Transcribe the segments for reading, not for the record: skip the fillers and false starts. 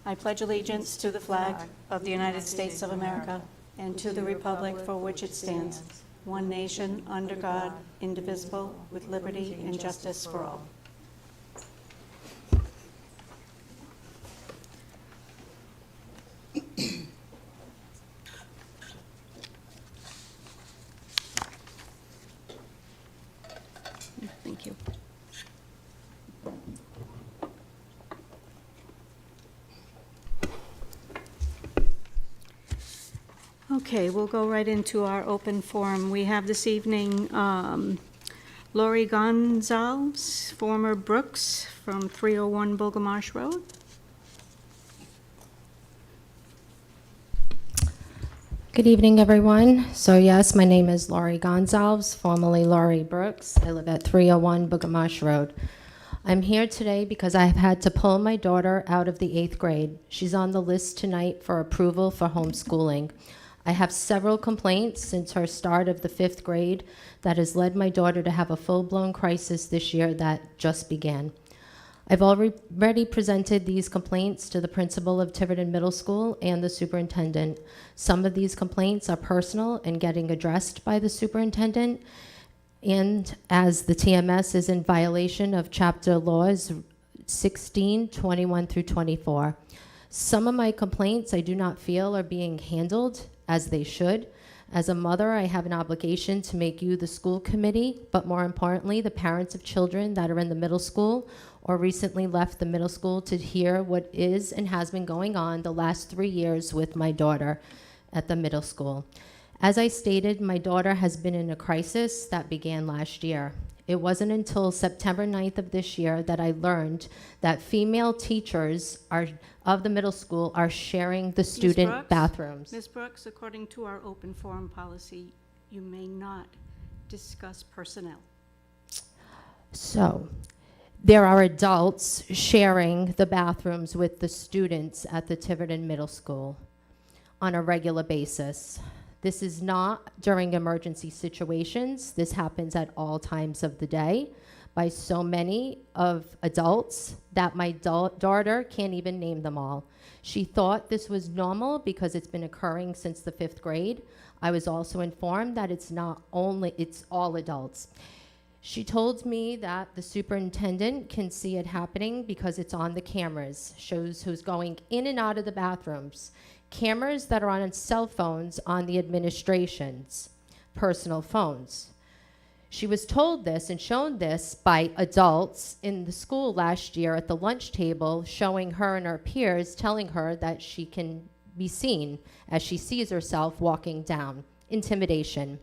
I pledge allegiance to the flag of the United States of America and to the republic for which it stands, one nation, under God, indivisible, with liberty and justice for all. Thank you. Okay, we'll go right into our open forum. We have this evening Lori Gonzalez, former Brooks, from 301 Bogamarsh Road. Good evening, everyone. So yes, my name is Lori Gonzalez, formerly Lori Brooks. I live at 301 Bogamarsh Road. I'm here today because I have had to pull my daughter out of the 8th grade. She's on the list tonight for approval for homeschooling. I have several complaints since her start of the 5th grade that has led my daughter to have a full-blown crisis this year that just began. I've already presented these complaints to the principal of Tiverton Middle School and the superintendent. Some of these complaints are personal and getting addressed by the superintendent, and as the TMS is in violation of chapter laws 16, 21 through 24. Some of my complaints I do not feel are being handled as they should. As a mother, I have an obligation to make you, the school committee, but more importantly, the parents of children that are in the middle school or recently left the middle school, to hear what is and has been going on the last 3 years with my daughter at the middle school. As I stated, my daughter has been in a crisis that began last year. It wasn't until September 9th of this year that I learned that female teachers of the middle school are sharing the student bathrooms. Ms. Brooks, according to our open forum policy, you may not discuss personnel. So, there are adults sharing the bathrooms with the students at the Tiverton Middle School on a regular basis. This is not during emergency situations. This happens at all times of the day by so many of adults that my daughter can't even name them all. She thought this was normal because it's been occurring since the 5th grade. I was also informed that it's all adults. She told me that the superintendent can see it happening because it's on the cameras, shows who's going in and out of the bathrooms. Cameras that are on cell phones on the administration's personal phones. She was told this and shown this by adults in the school last year at the lunch table, showing her and her peers, telling her that she can be seen as she sees herself walking down. Intimidation.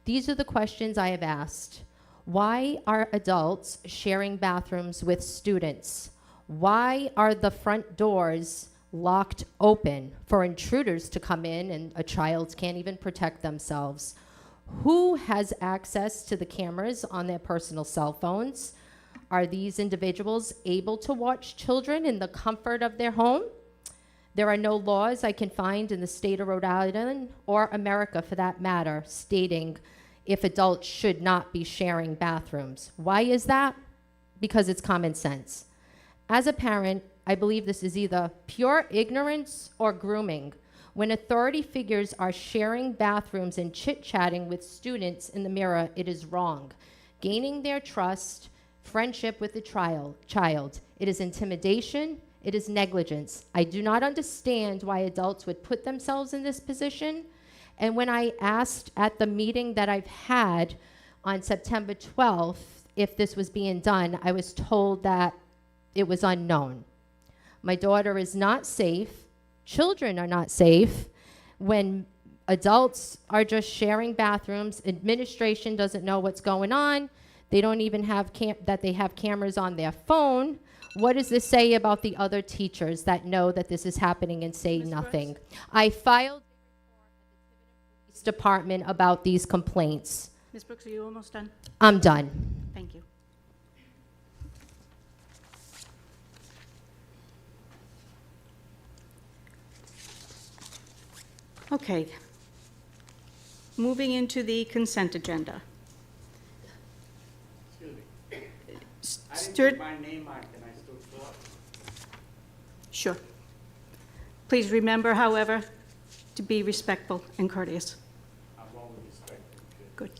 These are the questions I have asked. Why are adults sharing bathrooms with students? Why are the front doors locked open for intruders to come in and a child can't even protect themselves? Who has access to the cameras on their personal cell phones? Are these individuals able to watch children in the comfort of their home? There are no laws I can find in the state of Rhode Island or America for that matter stating if adults should not be sharing bathrooms. Why is that? Because it's common sense. As a parent, I believe this is either pure ignorance or grooming. When authority figures are sharing bathrooms and chit-chatting with students in the mirror, it is wrong. Gaining their trust, friendship with the child. It is intimidation, it is negligence. I do not understand why adults would put themselves in this position. And when I asked at the meeting that I've had on September 12th if this was being done, I was told that it was unknown. My daughter is not safe. Children are not safe. When adults are just sharing bathrooms, administration doesn't know what's going on. They don't even have that they have cameras on their phone. What does this say about the other teachers that know that this is happening and say nothing? Brooks? I filed a report at the Tiverton Police Department about these complaints. Ms. Brooks, are you almost done? I'm done. Thank you. Okay. Moving into the consent agenda. Excuse me. I didn't put my name on. Can I still talk? Sure. Please remember, however, to be respectful and courteous. I'm always respectful. Good.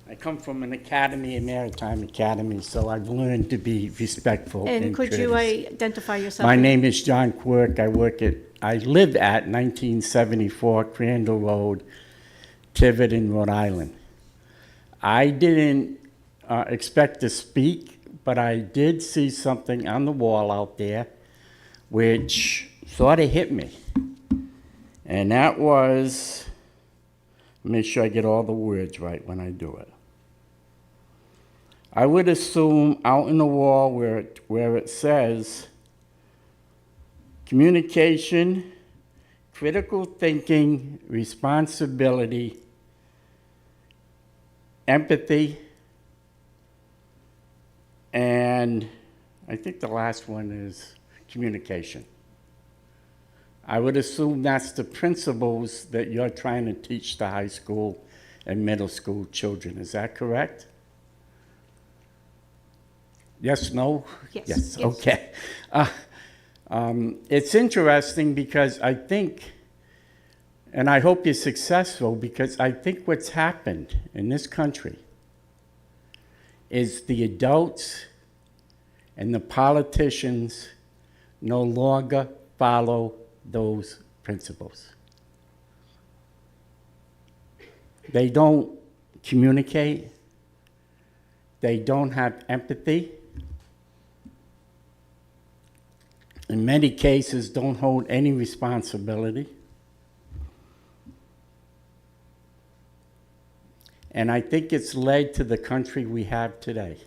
I come from an academy, a maritime academy, so I've learned to be respectful and And could you courteous. identify yourself? My name is John Quirk. I live at 1974 Crandall Road, Tiverton, Rhode Island. I didn't expect to speak, but I did see something on the wall out there which sort of hit me. And that was, make sure I get all the words right when I do it. I would assume out in the wall where it says communication, critical thinking, responsibility, empathy, and I think the last one is communication. I would assume that's the principles that you're trying to teach the high school and middle school children. Is that correct? Yes, no? Yes. Yes, Yes. okay. It's interesting because I think, and I hope you're successful, because I think what's happened in this country is the adults and the politicians no longer follow those principles. They don't communicate. They don't have empathy. In many cases, don't hold any responsibility. And I think it's led to the country we have today.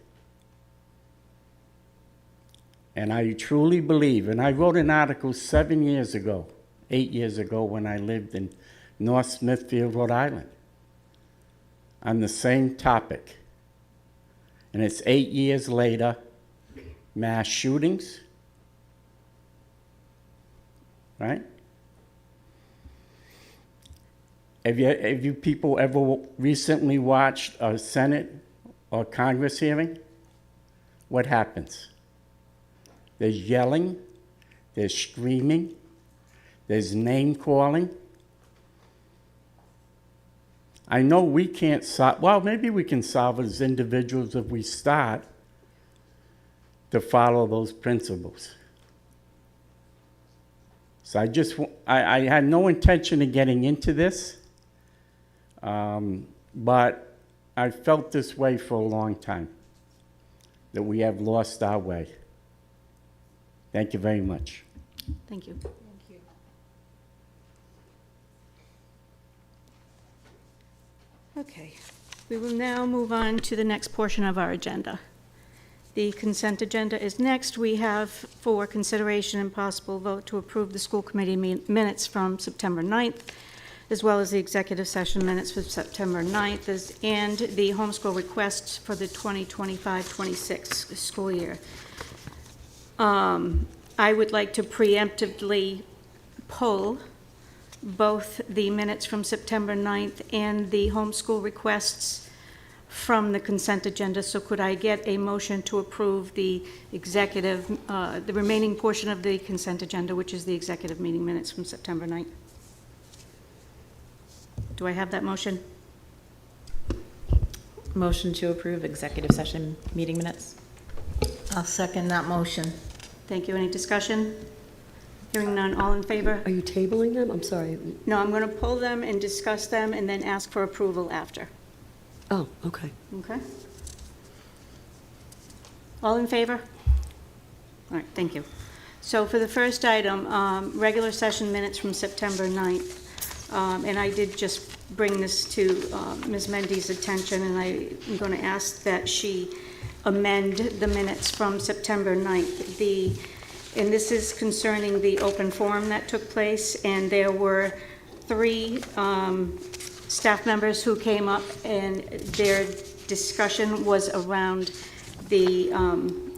And I truly believe, and I wrote an article 8 years ago when I lived in North Smithfield, Rhode Island, on the same topic. And it's 8 years later, mass shootings, right? Have you people ever recently watched a Senate or Congress hearing? What happens? There's yelling, there's screaming, there's name calling. I know we can't solve, well, maybe we can solve it as individuals if we start to follow those principles. So I had no intention of getting into this, but I felt this way for a long time, that we have lost our way. Thank you very much. Thank you. Okay, we will now move on to the next portion of our agenda. The consent agenda is next. We have for consideration and possible vote to approve the school committee minutes from September 9th, as well as the executive session minutes for September 9th, and the homeschool requests for the 2025-26 school year. I would like to preemptively pull both the minutes from September 9th and the homeschool requests from the consent agenda. So could I get a motion to approve the the remaining portion of the consent agenda, which is the executive meeting minutes from September 9th? Do I have that motion? Motion to approve executive session meeting minutes. I'll second that motion. Thank you. Any discussion? Hearing none, all in favor? Are you tabling them? I'm sorry. No, I'm going to pull them and discuss them and then ask for approval after. Oh, okay. Okay? All in favor? All right, thank you. So for the first item, regular session minutes from September 9th. And I did just bring this to Ms. Mendy's attention, and I'm going to ask that she amend the minutes from September 9th. And this is concerning the open forum that took place, and there were 3 staff members who came up, and their discussion was around the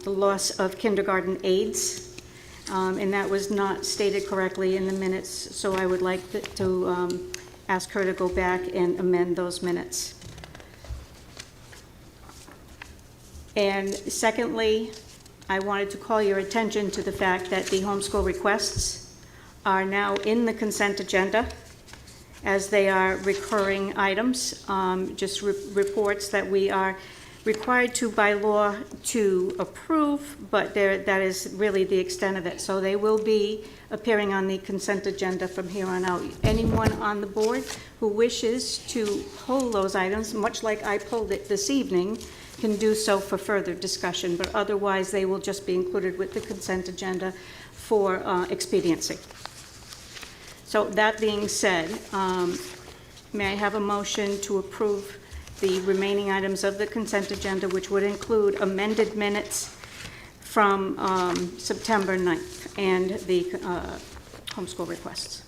loss of kindergarten aides, and that was not stated correctly in the minutes, so I would like to ask her to go back and amend those minutes. And secondly, I wanted to call your attention to the fact that the homeschool requests are now in the consent agenda, as they are recurring items, just reports that we are required to by law to approve, but that is really the extent of it. So they will be appearing on the consent agenda from here on out. Anyone on the board who wishes to pull those items, much like I pulled it this evening, can do so for further discussion, but otherwise they will just be included with the consent agenda for expediency. So that being said, may I have a motion to approve the remaining items of the consent agenda, which would include amended minutes from September 9th and the homeschool requests?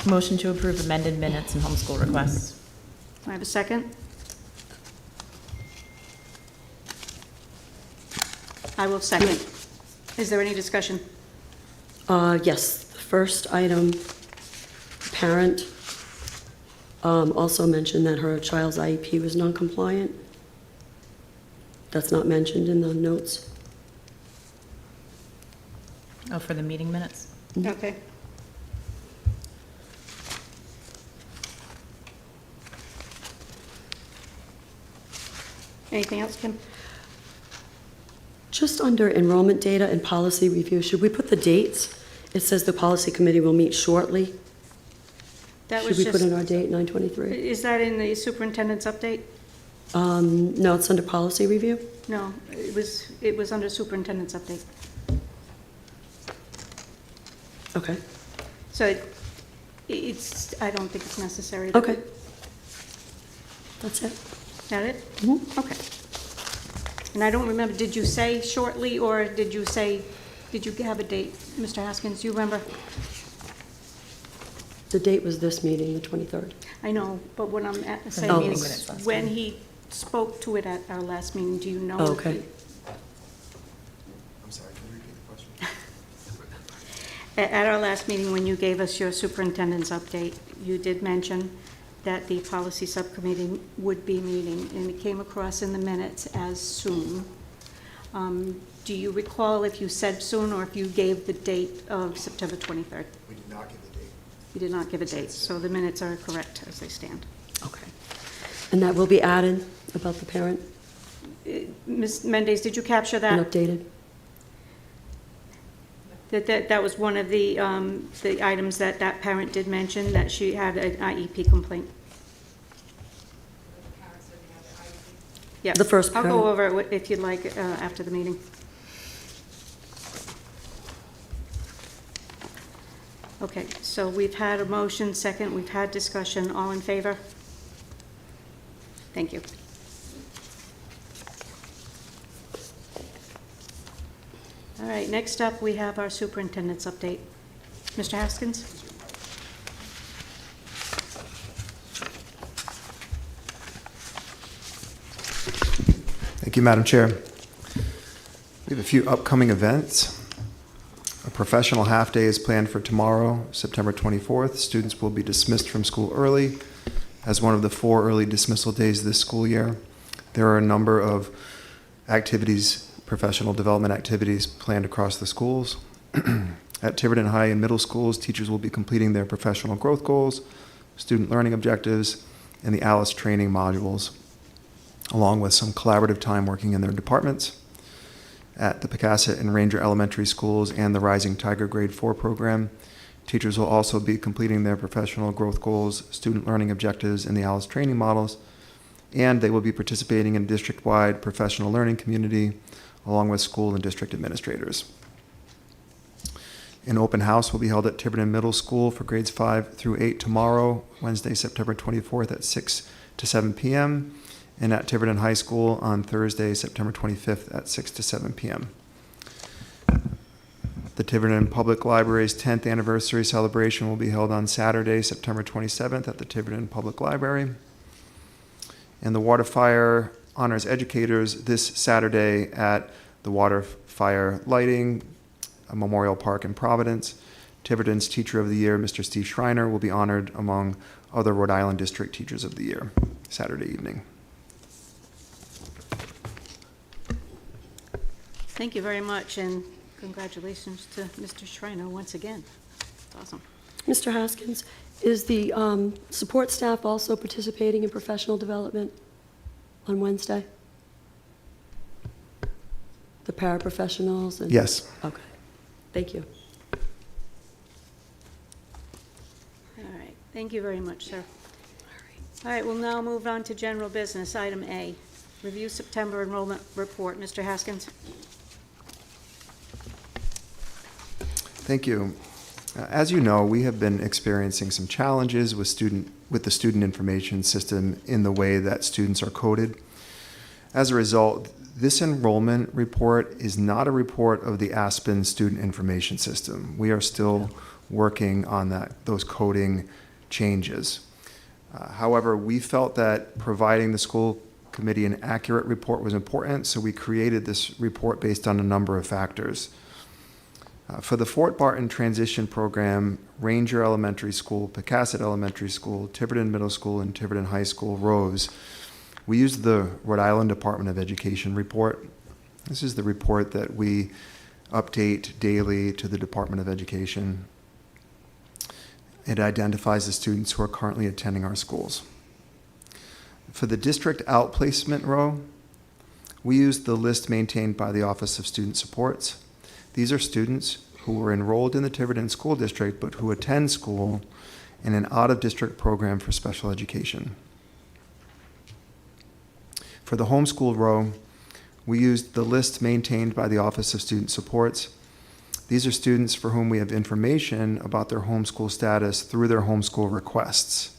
Motion to approve amended minutes and homeschool requests. Do I have a second? I will second. Is there any discussion? Yes, the first item, parent also mentioned that her child's IEP was non-compliant. That's not mentioned in the notes. Oh, for the meeting minutes? Okay. Anything else, Kim? Just under enrollment data and policy review, should we put the dates? It says the policy committee will meet shortly. That Should was we just, put in our date, 9/23? is that in the superintendent's update? No, it's under policy review. No, it was under superintendent's update. Okay, So it's, I don't think it's necessary. that- okay. That's it. Is that it? Mhm. Okay. And I don't remember, did you say shortly, or did you have a date, Mr. Haskins? Do you remember? The date was this meeting, the 23rd. I know, but what I'm saying Oh, is, minutes last when time. he spoke to it at our last meeting, do you know? Oh, if okay. he- I'm sorry, can you repeat the question? At our last meeting, when you gave us your superintendent's update, you did mention that the policy subcommittee would be meeting, and it came across in the minutes as soon. Do you recall if you said soon, or if you gave the date of September 23rd? We did not give the date. You did not give a date, so the minutes are correct as they stand. Okay. And that will be added about the parent Ms. Mendez, did you capture and that? updated? That was one of the items that parent did mention, that she had an IEP complaint. Yeah. The first I'll parent. go over it if you'd like after the meeting. Okay, so we've had a motion, second, we've had discussion, all in favor? Thank you. All right, next up, we have our superintendent's update. Mr. Haskins? Thank you, Madam Chair. We have a few upcoming events. A professional half-day is planned for tomorrow, September 24th. Students will be dismissed from school early as one of the 4 early dismissal days this school year. There are a number of activities, professional development activities planned across the schools. At Tiverton High and middle schools, teachers will be completing their professional growth goals, student learning objectives, and the ALICE training modules, along with some collaborative time working in their departments. At the Pocasset and Ranger Elementary Schools and the Rising Tiger Grade 4 program, teachers will also be completing their professional growth goals, student learning objectives, and the ALICE training models, and they will be participating in district-wide professional learning community, along with school and district administrators. An open house will be held at Tiverton Middle School for grades 5 through 8 tomorrow, Wednesday, September 24th at 6 to 7 p.m., and at Tiverton High School on Thursday, September 25th at 6 to 7 p.m. The Tiverton Public Library's 10th anniversary celebration will be held on Saturday, September 27th at the Tiverton Public Library. And the Water Fire honors educators this Saturday at the Water Fire Lighting Memorial Park in Providence. Tiverton's Teacher of the Year, Mr. Steve Schreiner, will be honored among other Rhode Island District Teachers of the Year Saturday evening. Thank you very much, and congratulations to Mr. Shrino once again. It's awesome. Mr. Haskins, is the support staff also participating in professional development on Wednesday? The paraprofessionals? And Yes. Okay, thank you. All right, thank you very much, sir. All right, we'll now move on to general business. Item A, review September enrollment report. Mr. Haskins? Thank you. As you know, we have been experiencing some challenges with the student information system in the way that students are coded. As a result, this enrollment report is not a report of the Aspen student information system. We are still working on those coding changes. However, we felt that providing the school committee an accurate report was important, so we created this report based on a number of factors. For the Fort Barton Transition Program, Ranger Elementary School, Pocasset Elementary School, Tiverton Middle School, and Tiverton High School, Rose, we used the Rhode Island Department of Education report. This is the report that we update daily to the Department of Education. It identifies the students who are currently attending our schools. For the district outplacement row, we used the list maintained by the Office of Student Supports. These are students who were enrolled in the Tiverton School District but who attend school in an out-of-district program for special education. For the homeschool row, we used the list maintained by the Office of Student Supports. These are students for whom we have information about their homeschool status through their homeschool requests.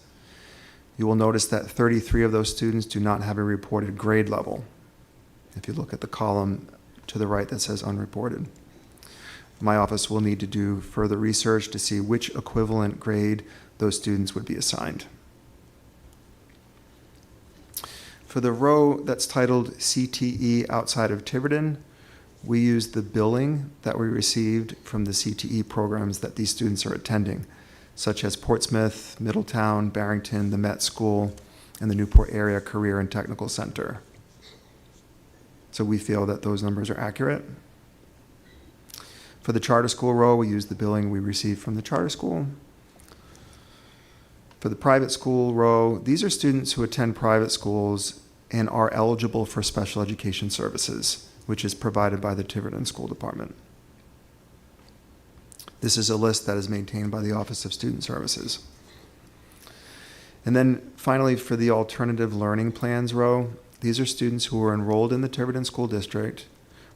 You will notice that 33 of those students do not have a reported grade level, if you look at the column to the right that says unreported. My office will need to do further research to see which equivalent grade those students would be assigned. For the row that's titled CTE outside of Tiverton, we used the billing that we received from the CTE programs that these students are attending, such as Portsmouth, Middletown, Barrington, the Met School, and the Newport Area Career and Technical Center. So we feel that those numbers are accurate. For the charter school row, we use the billing we received from the charter school. For the private school row, these are students who attend private schools and are eligible for special education services, which is provided by the Tiverton School Department. This is a list that is maintained by the Office of Student Services. And then finally, for the alternative learning plans row, these are students who are enrolled in the Tiverton School District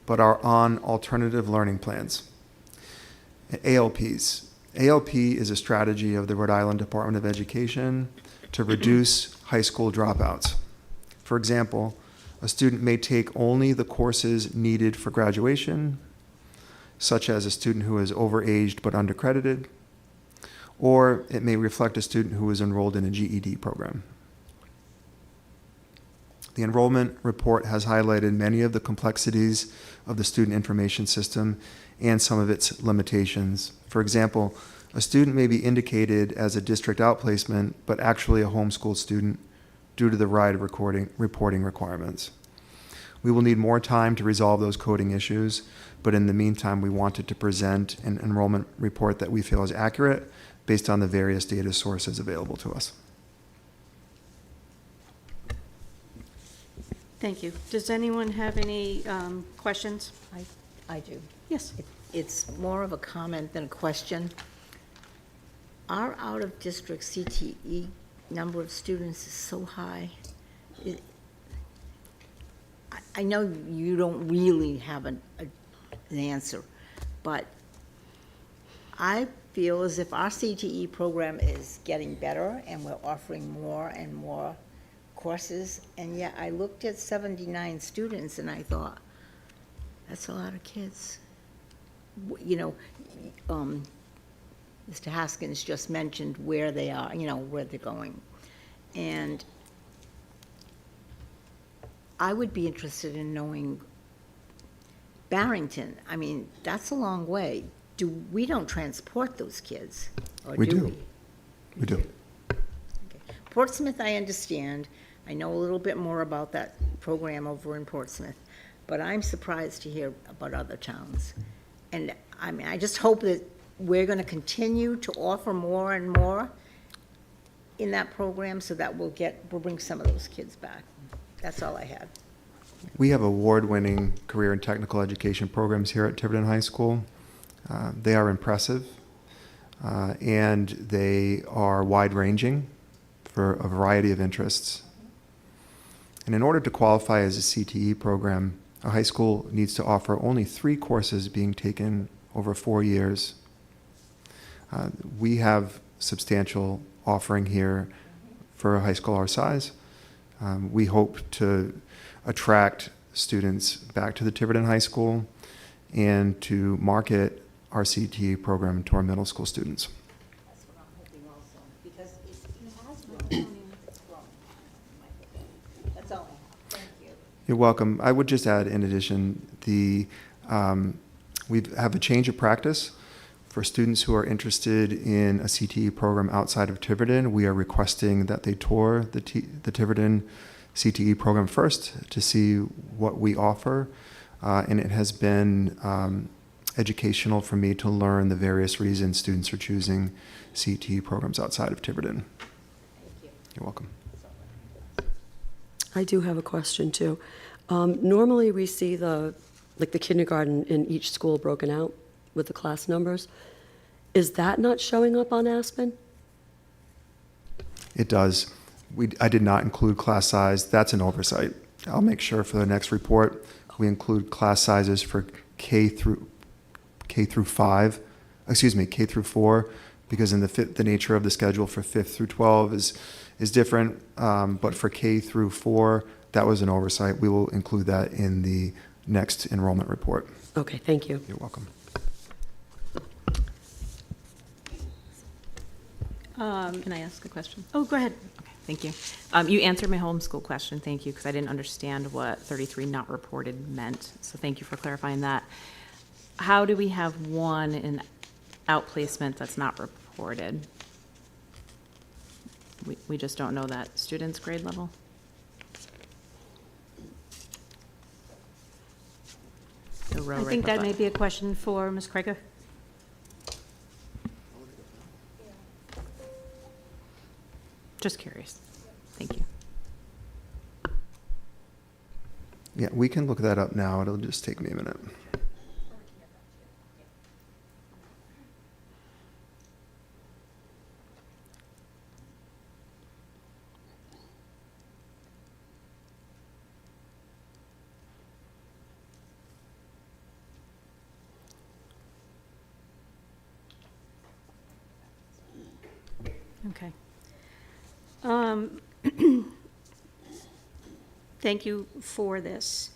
but are on alternative learning plans. ALPs. ALP is a strategy of the Rhode Island Department of Education to reduce high school dropouts. For example, a student may take only the courses needed for graduation, such as a student who is overaged but undercredited, or it may reflect a student who is enrolled in a GED program. The enrollment report has highlighted many of the complexities of the student information system and some of its limitations. For example, a student may be indicated as a district outplacement, but actually a homeschool student due to the RIGL reporting requirements. We will need more time to resolve those coding issues, but in the meantime, we wanted to present an enrollment report that we feel is accurate based on the various data sources available to us. Thank you. Does anyone have any questions? I do. Yes. It's more of a comment than a question. Our out-of-district CTE number of students is so high. I know you don't really have an answer, but I feel as if our CTE program is getting better and we're offering more and more courses, and yet I looked at 79 students and I thought, that's a lot of kids. You know, Mr. Haskins just mentioned where they are, you know, where they're going. And I would be interested in knowing Barrington. I mean, that's a long way. We don't transport those kids, or We do do. we? We do. Okay. Portsmouth, I understand. I know a little bit more about that program over in Portsmouth. but I'm surprised to hear about other towns. And, I mean, I just hope that we're gonna continue to offer more and more in that program, so that we'll bring some of those kids back. That's all I had. We have award-winning career and technical education programs here at Tiverton High School. They are impressive, and they are wide-ranging for a variety of interests. And in order to qualify as a CTE program, a high school needs to offer only 3 courses being taken over 4 years. We have substantial offering here for a high school our size. We hope to attract students back to the Tiverton High School and to market our CTE program to our middle school students. That's what I'm hoping also, because it has grown. It's grown. That's all I have. Thank you. You're welcome. I would just add, in addition, we have a change of practice. For students who are interested in a CTE program outside of Tiverton, we are requesting that they tour the Tiverton CTE program first to see what we offer. And it has been educational for me to learn the various reasons students are choosing CTE programs outside of Tiverton. Thank you. You're welcome. I do have a question, too. Normally, we see the kindergarten in each school broken out with the class numbers. Is that not showing up on Aspen? It does. I did not include class size. That's an oversight. I'll make sure for the next report we include class sizes for K through 4, because in the nature of the schedule for 5th through 12 is different. But for K through 4, that was an oversight. We will include that in the next enrollment report. Okay, thank you. You're welcome. Can I ask a question? Oh, go ahead. Okay, thank you. You answered my homeschool question, thank you, because I didn't understand what 33 not reported meant, so thank you for clarifying that. How do we have one in outplacement that's not reported? We just don't know that student's grade level? The row I right think that above. may be a question for Ms. Krieger. Just curious. Thank you. Yeah, we can look that up now. It'll just take me a minute. Okay. Thank you for this.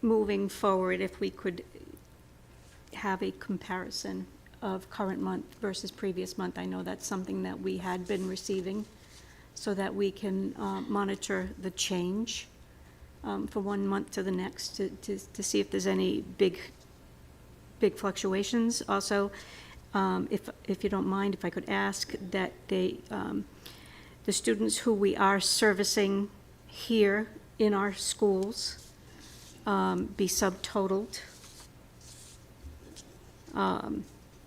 Moving forward, if we could have a comparison of current month versus previous month, I know that's something that we had been receiving, so that we can monitor the change from one month to the next to see if there's any big fluctuations. Also, if you don't mind, if I could ask that the students who we are servicing here in our schools be subtotaled,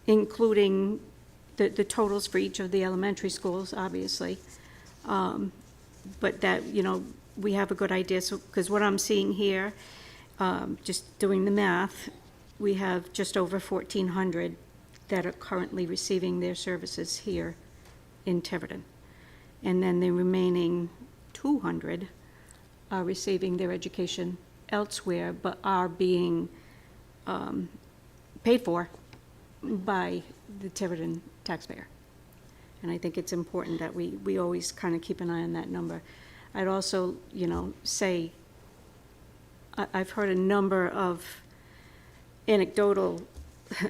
including the totals for each of the elementary schools, obviously. But that, we have a good idea, so, because what I'm seeing here, just doing the math, we have just over 1,400 that are currently receiving their services here in Tiverton. And then the remaining 200 are receiving their education elsewhere, but are being paid for by the Tiverton taxpayer. And I think it's important that we always kind of keep an eye on that number. I'd also, say, I've heard a number of anecdotal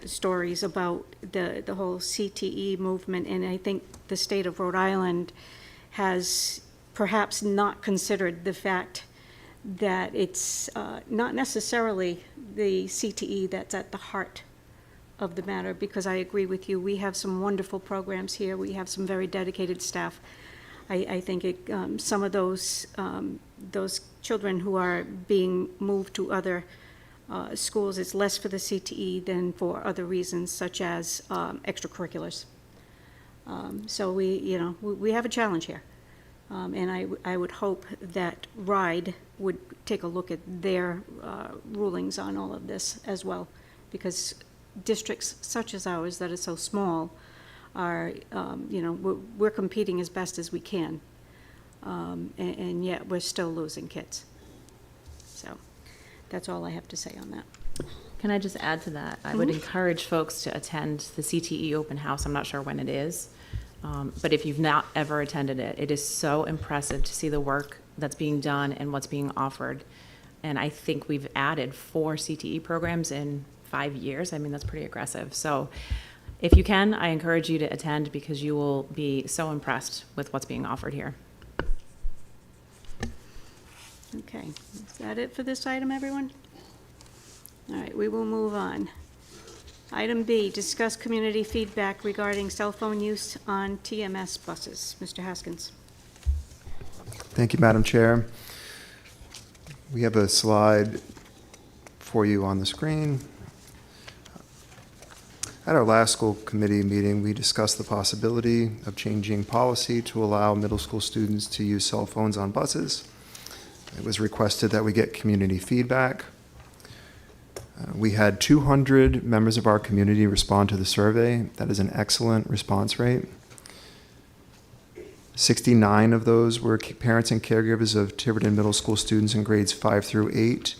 stories about the whole CTE movement, and I think the state of Rhode Island has perhaps not considered the fact that it's not necessarily the CTE that's at the heart of the matter, because I agree with you, we have some wonderful programs here, we have some very dedicated staff. I think some of those children who are being moved to other schools, it's less for the CTE than for other reasons such as extracurriculars. So we have a challenge here. And I would hope that RIDE would take a look at their rulings on all of this as well, because districts such as ours that are so small are, we're competing as best as we can, and yet we're still losing kids. So that's all I have to say on that. Can I just add to that? I would encourage folks to attend the CTE open house. I'm not sure when it is. But if you've not ever attended it, it is so impressive to see the work that's being done and what's being offered. And I think we've added 4 CTE programs in 5 years. I mean, that's pretty aggressive. So if you can, I encourage you to attend because you will be so impressed with what's being offered here. Okay, is that it for this item, everyone? All right, we will move on. Item B, discuss community feedback regarding cell phone use on TMS buses. Mr. Haskins. Thank you, Madam Chair. We have a slide for you on the screen. At our last school committee meeting, we discussed the possibility of changing policy to allow middle school students to use cell phones on buses. It was requested that we get community feedback. We had 200 members of our community respond to the survey. That is an excellent response rate. 69 of those were parents and caregivers of Tiverton Middle School students in grades 5 through 8,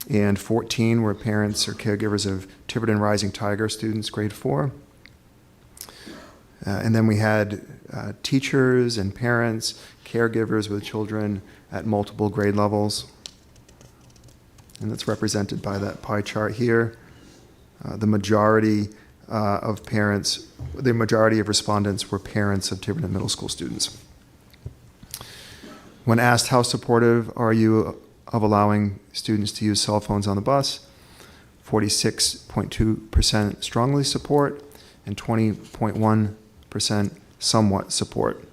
and 14 were parents or caregivers of Tiverton Rising Tiger students, grade 4. And then we had teachers and parents, caregivers with children at multiple grade levels. And that's represented by that pie chart here. The majority of respondents were parents of Tiverton Middle School students. When asked how supportive are you of allowing students to use cell phones on the bus, 46.2% strongly support and 20.1% somewhat support.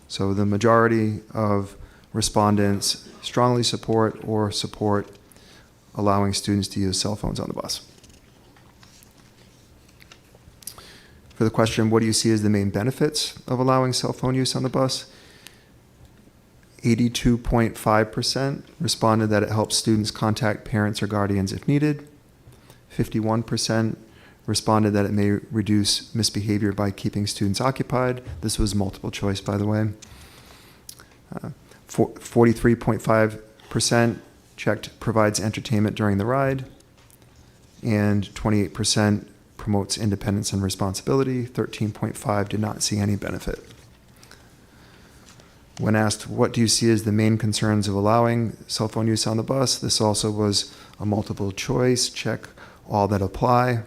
So the majority of respondents strongly support or support allowing students to use cell phones on the bus. For the question, what do you see as the main benefits of allowing cell phone use on the bus? 82.5% responded that it helps students contact parents or guardians if needed. 51% responded that it may reduce misbehavior by keeping students occupied. This was multiple choice, by the way. 43.5% checked provides entertainment during the ride, and 28% promotes independence and responsibility. 13.5% did not see any benefit. When asked, what do you see as the main concerns of allowing cell phone use on the bus? This also was a multiple choice, check all that apply.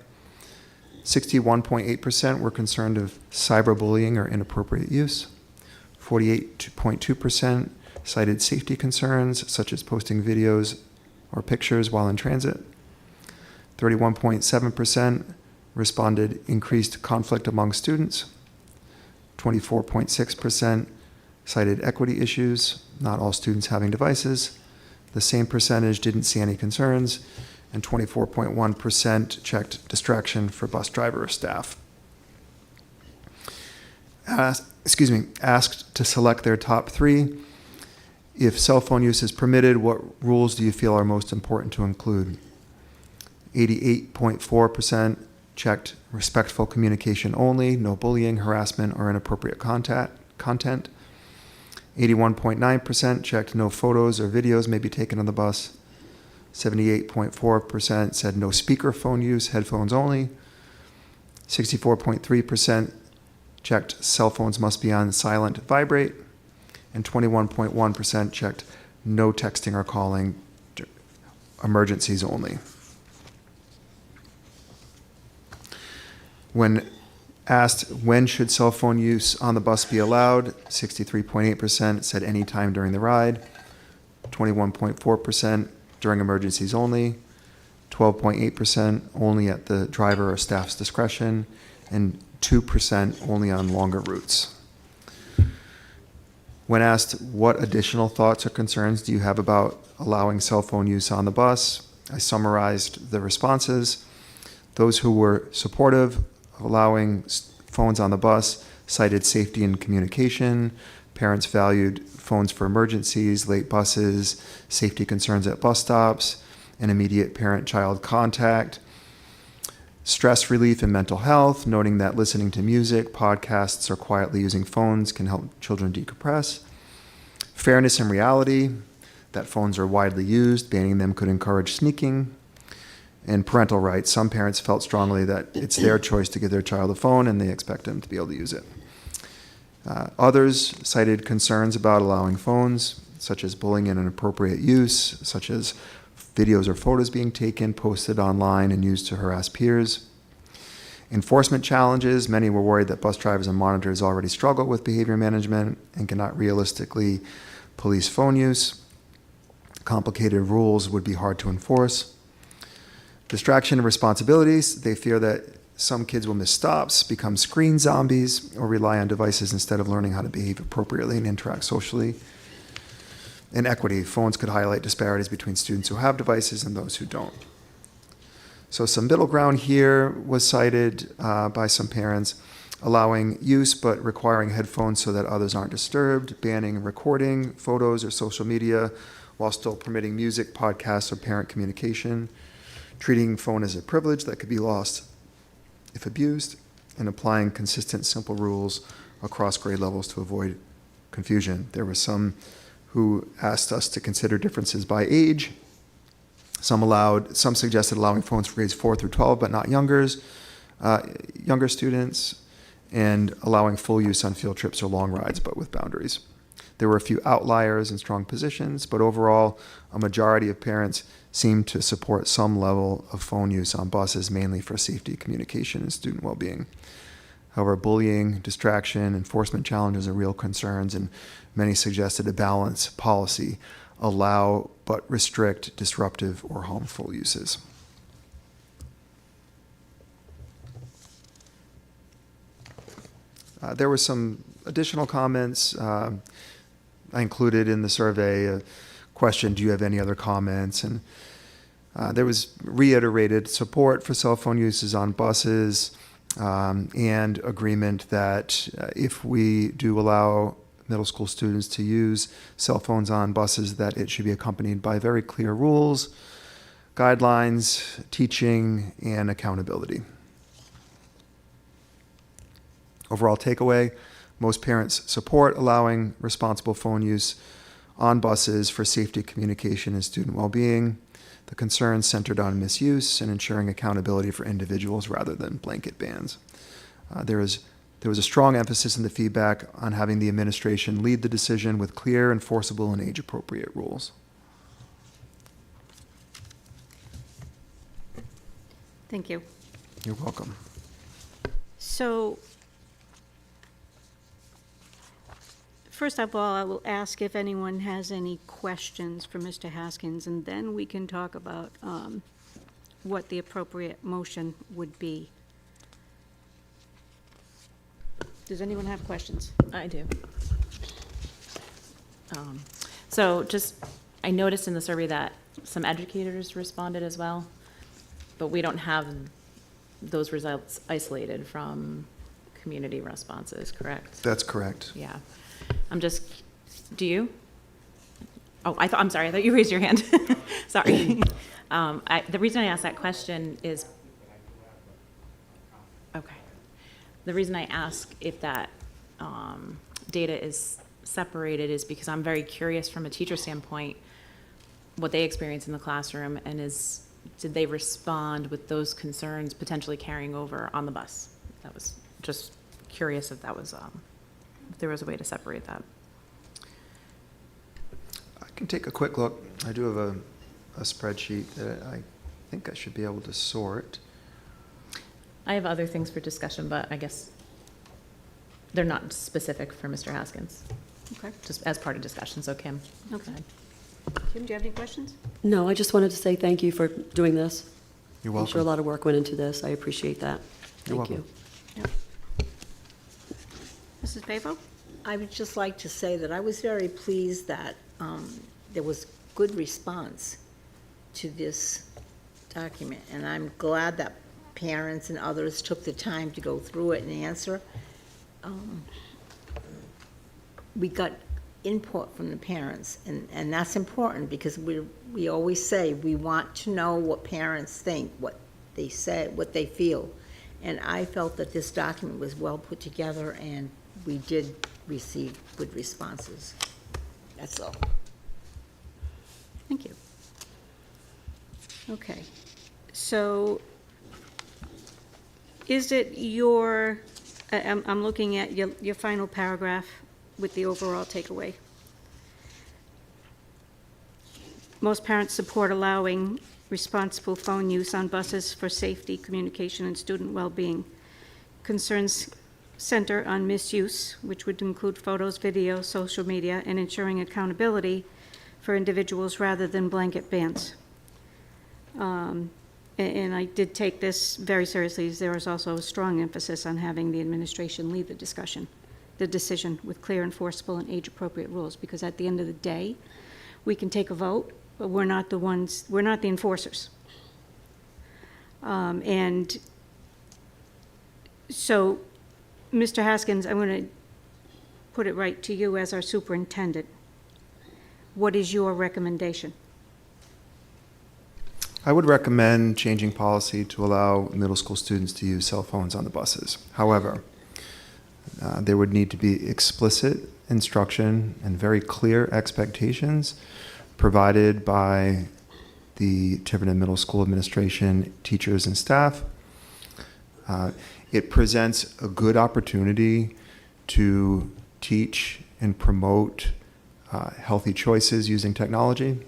61.8% were concerned of cyberbullying or inappropriate use. 48.2% cited safety concerns, such as posting videos or pictures while in transit. 31.7% responded increased conflict among students. 24.6% cited equity issues, not all students having devices. The same percentage didn't see any concerns, and 24.1% checked distraction for bus driver or staff. Asked to select their top 3. If cell phone use is permitted, what rules do you feel are most important to include? 88.4% checked respectful communication only, no bullying, harassment, or inappropriate content. 81.9% checked no photos or videos may be taken on the bus. 78.4% said no speakerphone use, headphones only. 64.3% checked cell phones must be on silent vibrate. And 21.1% checked no texting or calling, emergencies only. When asked when should cell phone use on the bus be allowed, 63.8% said any time during the ride, 21.4% during emergencies only, 12.8% only at the driver or staff's discretion, and 2% only on longer routes. When asked what additional thoughts or concerns do you have about allowing cell phone use on the bus, I summarized the responses. Those who were supportive of allowing phones on the bus cited safety and communication. Parents valued phones for emergencies, late buses, safety concerns at bus stops, and immediate parent-child contact. Stress relief and mental health, noting that listening to music, podcasts, or quietly using phones can help children decompress. Fairness and reality, that phones are widely used, banning them could encourage sneaking. And parental rights, some parents felt strongly that it's their choice to give their child a phone and they expect them to be able to use it. Others cited concerns about allowing phones, such as bullying and inappropriate use, such as videos or photos being taken, posted online, and used to harass peers. Enforcement challenges, many were worried that bus drivers and monitors already struggle with behavior management and cannot realistically police phone use. Complicated rules would be hard to enforce. Distraction and responsibilities, they fear that some kids will miss stops, become screen zombies, or rely on devices instead of learning how to behave appropriately and interact socially. And equity, phones could highlight disparities between students who have devices and those who don't. So some middle ground here was cited by some parents, allowing use but requiring headphones so that others aren't disturbed, banning recording, photos, or social media, while still permitting music, podcasts, or parent communication, treating phone as a privilege that could be lost if abused, and applying consistent, simple rules across grade levels to avoid confusion. There were some who asked us to consider differences by age. Some suggested allowing phones for grades 4 through 12, but not younger students, and allowing full use on field trips or long rides, but with boundaries. There were a few outliers and strong positions, but overall, a majority of parents seemed to support some level of phone use on buses, mainly for safety, communication, and student well-being. However, bullying, distraction, enforcement challenges are real concerns, and many suggested a balanced policy, allow but restrict disruptive or harmful uses. There were some additional comments. I included in the survey a question, do you have any other comments? And there was reiterated support for cell phone uses on buses and agreement that if we do allow middle school students to use cell phones on buses, that it should be accompanied by very clear rules, guidelines, teaching, and accountability. Overall takeaway, most parents support allowing responsible phone use on buses for safety, communication, and student well-being. The concerns centered on misuse and ensuring accountability for individuals rather than blanket bans. There was a strong emphasis in the feedback on having the administration lead the decision with clear, enforceable, and age-appropriate rules. Thank you. You're welcome. So, first of all, I will ask if anyone has any questions for Mr. Haskins, and then we can talk about what the appropriate motion would be. Does anyone have questions? I do. So I noticed in the survey that some educators responded as well, but we don't have those results isolated from community responses, correct? That's correct. Yeah. Do you? Oh, I'm sorry, I thought you raised your hand. Sorry. The reason I asked that question is, okay. The reason I ask if that data is separated is because I'm very curious from a teacher standpoint what they experience in the classroom, and did they respond with those concerns potentially carrying over on the bus? That was just curious if that was if there was a way to separate that. I can take a quick look. I do have a spreadsheet that I think I should be able to sort. I have other things for discussion, but I guess they're not specific for Mr. Haskins. Okay. Just as part of discussion, so Kim. Okay. go ahead. Kim, do you have any questions? No, I just wanted to say thank you for doing this. You're I'm sure a welcome. lot of work went into this. I appreciate that. You're Thank you. welcome. Mrs. Pavo? I would just like to say that I was very pleased that there was good response to this document, and I'm glad that parents and others took the time to go through it and answer. We got input from the parents, and that's important, because we always say we want to know what parents think, what they say, what they feel. And I felt that this document was well put together, and we did receive good responses. That's all. Thank you. Okay, so is it your, I'm looking at your final paragraph with the overall takeaway. Most parents support allowing responsible phone use on buses for safety, communication, and student well-being. Concerns center on misuse, which would include photos, video, social media, and ensuring accountability for individuals rather than blanket bans. And I did take this very seriously, as there was also a strong emphasis on having the administration lead the decision with clear, enforceable, and age-appropriate rules, because at the end of the day, we can take a vote, but we're not the enforcers. And so, Mr. Haskins, I'm going to put it right to you as our superintendent. What is your recommendation? I would recommend changing policy to allow middle school students to use cell phones on the buses. However, there would need to be explicit instruction and very clear expectations provided by the Tiverton Middle School administration, teachers, and staff. It presents a good opportunity to teach and promote healthy choices using technology.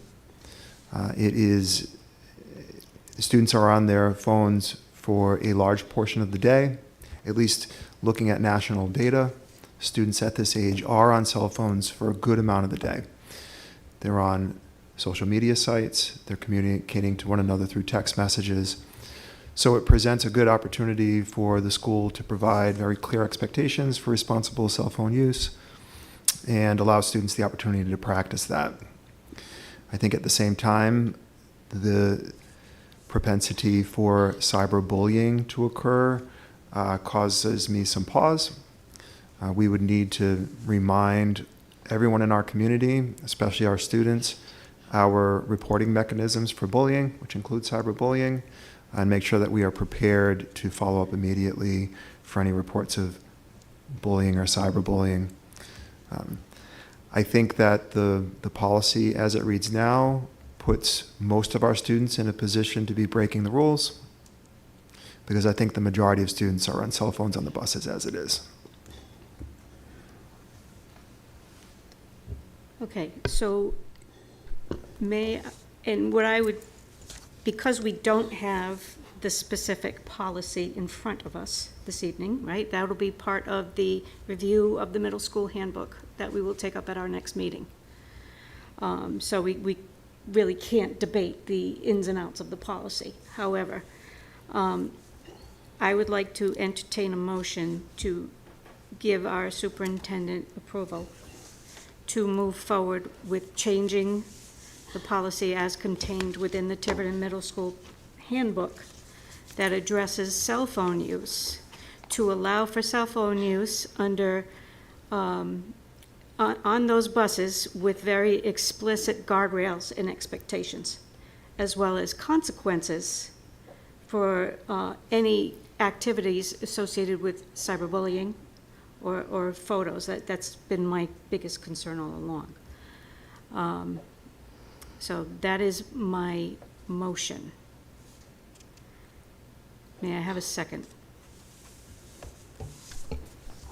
Students are on their phones for a large portion of the day. At least looking at national data, students at this age are on cell phones for a good amount of the day. They're on social media sites, they're communicating to one another through text messages. So it presents a good opportunity for the school to provide very clear expectations for responsible cell phone use and allow students the opportunity to practice that. I think at the same time, the propensity for cyberbullying to occur causes me some pause. We would need to remind everyone in our community, especially our students, our reporting mechanisms for bullying, which include cyberbullying, and make sure that we are prepared to follow up immediately for any reports of bullying or cyberbullying. I think that the policy as it reads now puts most of our students in a position to be breaking the rules, because I think the majority of students are on cell phones on the buses as it is. Okay, so because we don't have the specific policy in front of us this evening, right? That'll be part of the review of the middle school handbook that we will take up at our next meeting. So we really can't debate the ins and outs of the policy. However, I would like to entertain a motion to give our superintendent approval to move forward with changing the policy as contained within the Tiverton Middle School handbook that addresses cell phone use, to allow for cell phone use under on those buses with very explicit guardrails and expectations, as well as consequences for any activities associated with cyberbullying or photos. That's been my biggest concern all along. So that is my motion. May I have a second?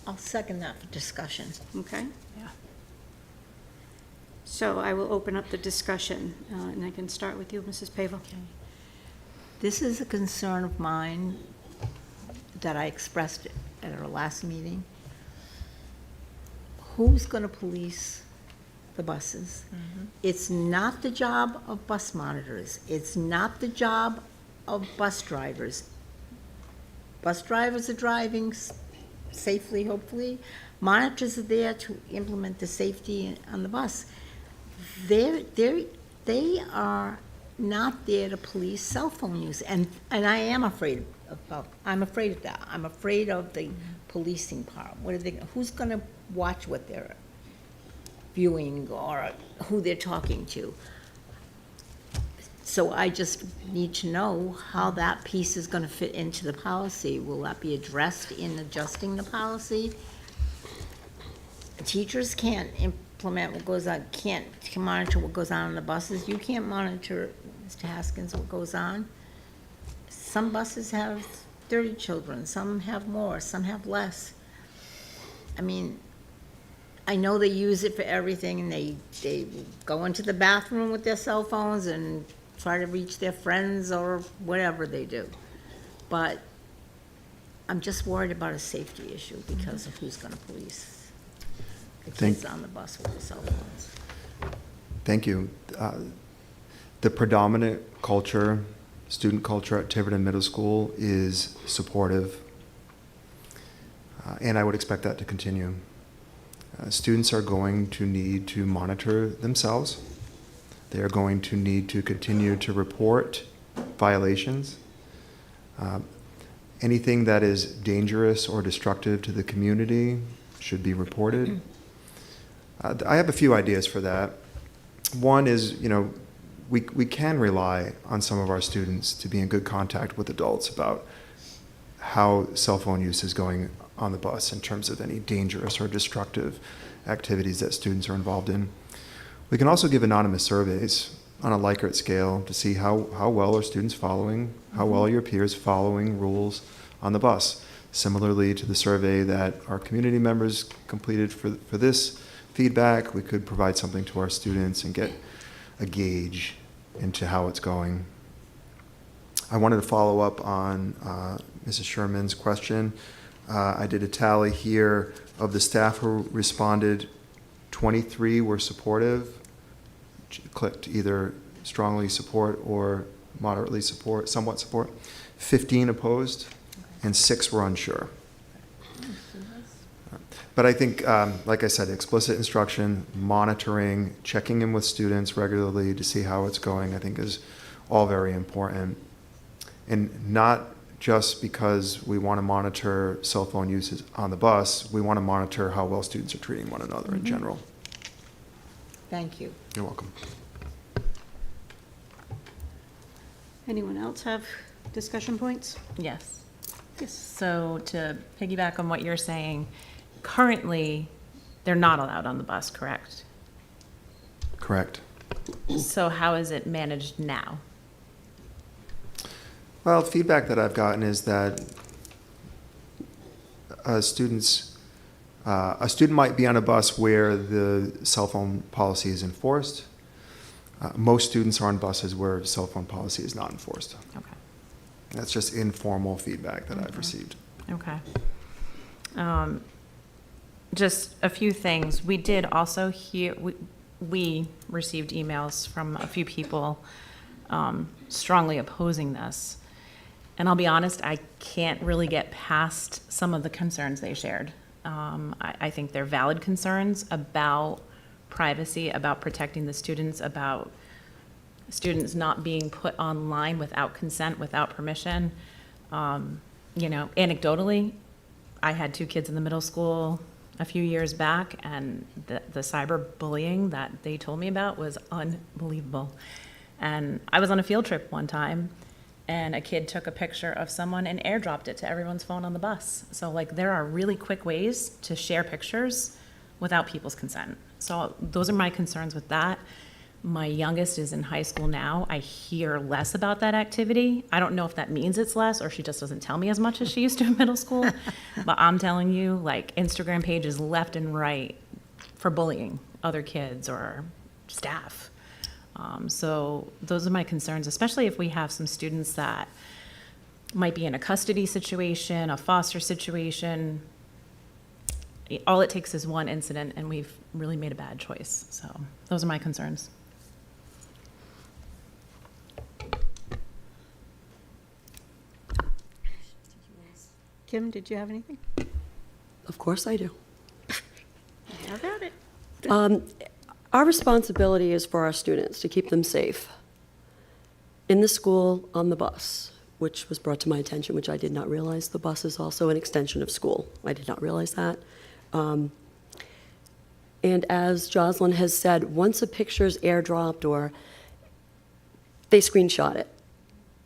I'll second that for discussion. Okay? Yeah. So I will open up the discussion, and I can start with you, Mrs. Pavel. This is a concern of mine that I expressed at our last meeting. Who's going to police the buses? It's not the job of bus monitors. It's not the job of bus drivers. Bus drivers are driving safely, hopefully, monitors are there to implement the safety on the bus. They are not there to police cell phone use, and I am afraid I'm afraid of that. I'm afraid of the policing part. Who's gonna watch what they're viewing or who they're talking to? So I just need to know how that piece is gonna fit into the policy. Will that be addressed in adjusting the policy? Teachers can't implement what goes on, can't monitor what goes on the buses. You can't monitor, Mr. Haskins, what goes on. Some buses have 30 children, some have more, some have less. I mean, I know they use it for everything, and they go into the bathroom with their cell phones and try to reach their friends or whatever they do. But I'm just worried about a safety issue because of who's gonna police the kids on the bus with the cell phones. Thank you. The predominant culture, student culture at Tiverton Middle School is supportive, and I would expect that to continue. Students are going to need to monitor themselves. They are going to need to continue to report violations. Anything that is dangerous or destructive to the community should be reported. I have a few ideas for that. One is, we can rely on some of our students to be in good contact with adults about how cell phone use is going on the bus in terms of any dangerous or destructive activities that students are involved in. We can also give anonymous surveys on a Likert scale to see how well are students following, how well are your peers following rules on the bus. Similarly to the survey that our community members completed for this feedback, we could provide something to our students and get a gauge into how it's going. I wanted to follow up on Mrs. Sherman's question. I did a tally here of the staff who responded. 23 were supportive, clicked either strongly support or moderately support, somewhat support. 15 opposed, and 6 were unsure. But I think, like I said, explicit instruction, monitoring, checking in with students regularly to see how it's going, I think is all very important. And not just because we want to monitor cell phone uses on the bus, we want to monitor how well students are treating one another in general. Thank you. You're welcome. Anyone else have discussion points? Yes. Yes. So to piggyback on what you're saying, currently, they're not allowed on the bus, correct? Correct. So how is it managed now? Well, feedback that I've gotten is that a student might be on a bus where the cell phone policy is enforced. Most students are on buses where cell phone policy is not enforced. Okay. That's just informal feedback that I've received. Okay. Just a few things. We did also hear, we received emails from a few people strongly opposing this. And I'll be honest, I can't really get past some of the concerns they shared. I think they're valid concerns about privacy, about protecting the students, about students not being put online without consent, without permission. Anecdotally, I had 2 kids in the middle school a few years back, and the cyberbullying that they told me about was unbelievable. And I was on a field trip one time, and a kid took a picture of someone and airdropped it to everyone's phone on the bus. So there are really quick ways to share pictures without people's consent. So those are my concerns with that. My youngest is in high school now. I hear less about that activity. I don't know if that means it's less or she just doesn't tell me as much as she used to in middle school. But I'm telling you, Instagram pages left and right for bullying other kids or staff. So those are my concerns, especially if we have some students that might be in a custody situation, a foster situation. All it takes is one incident, and we've really made a bad choice. So those are my concerns. Kim, did you have anything? Of course I do. Have at it. Our responsibility is for our students, to keep them safe. In the school, on the bus, which was brought to my attention, which I did not realize. The bus is also an extension of school. I did not realize that. And as Jocelyn has said, once a picture's airdropped or they screenshot it,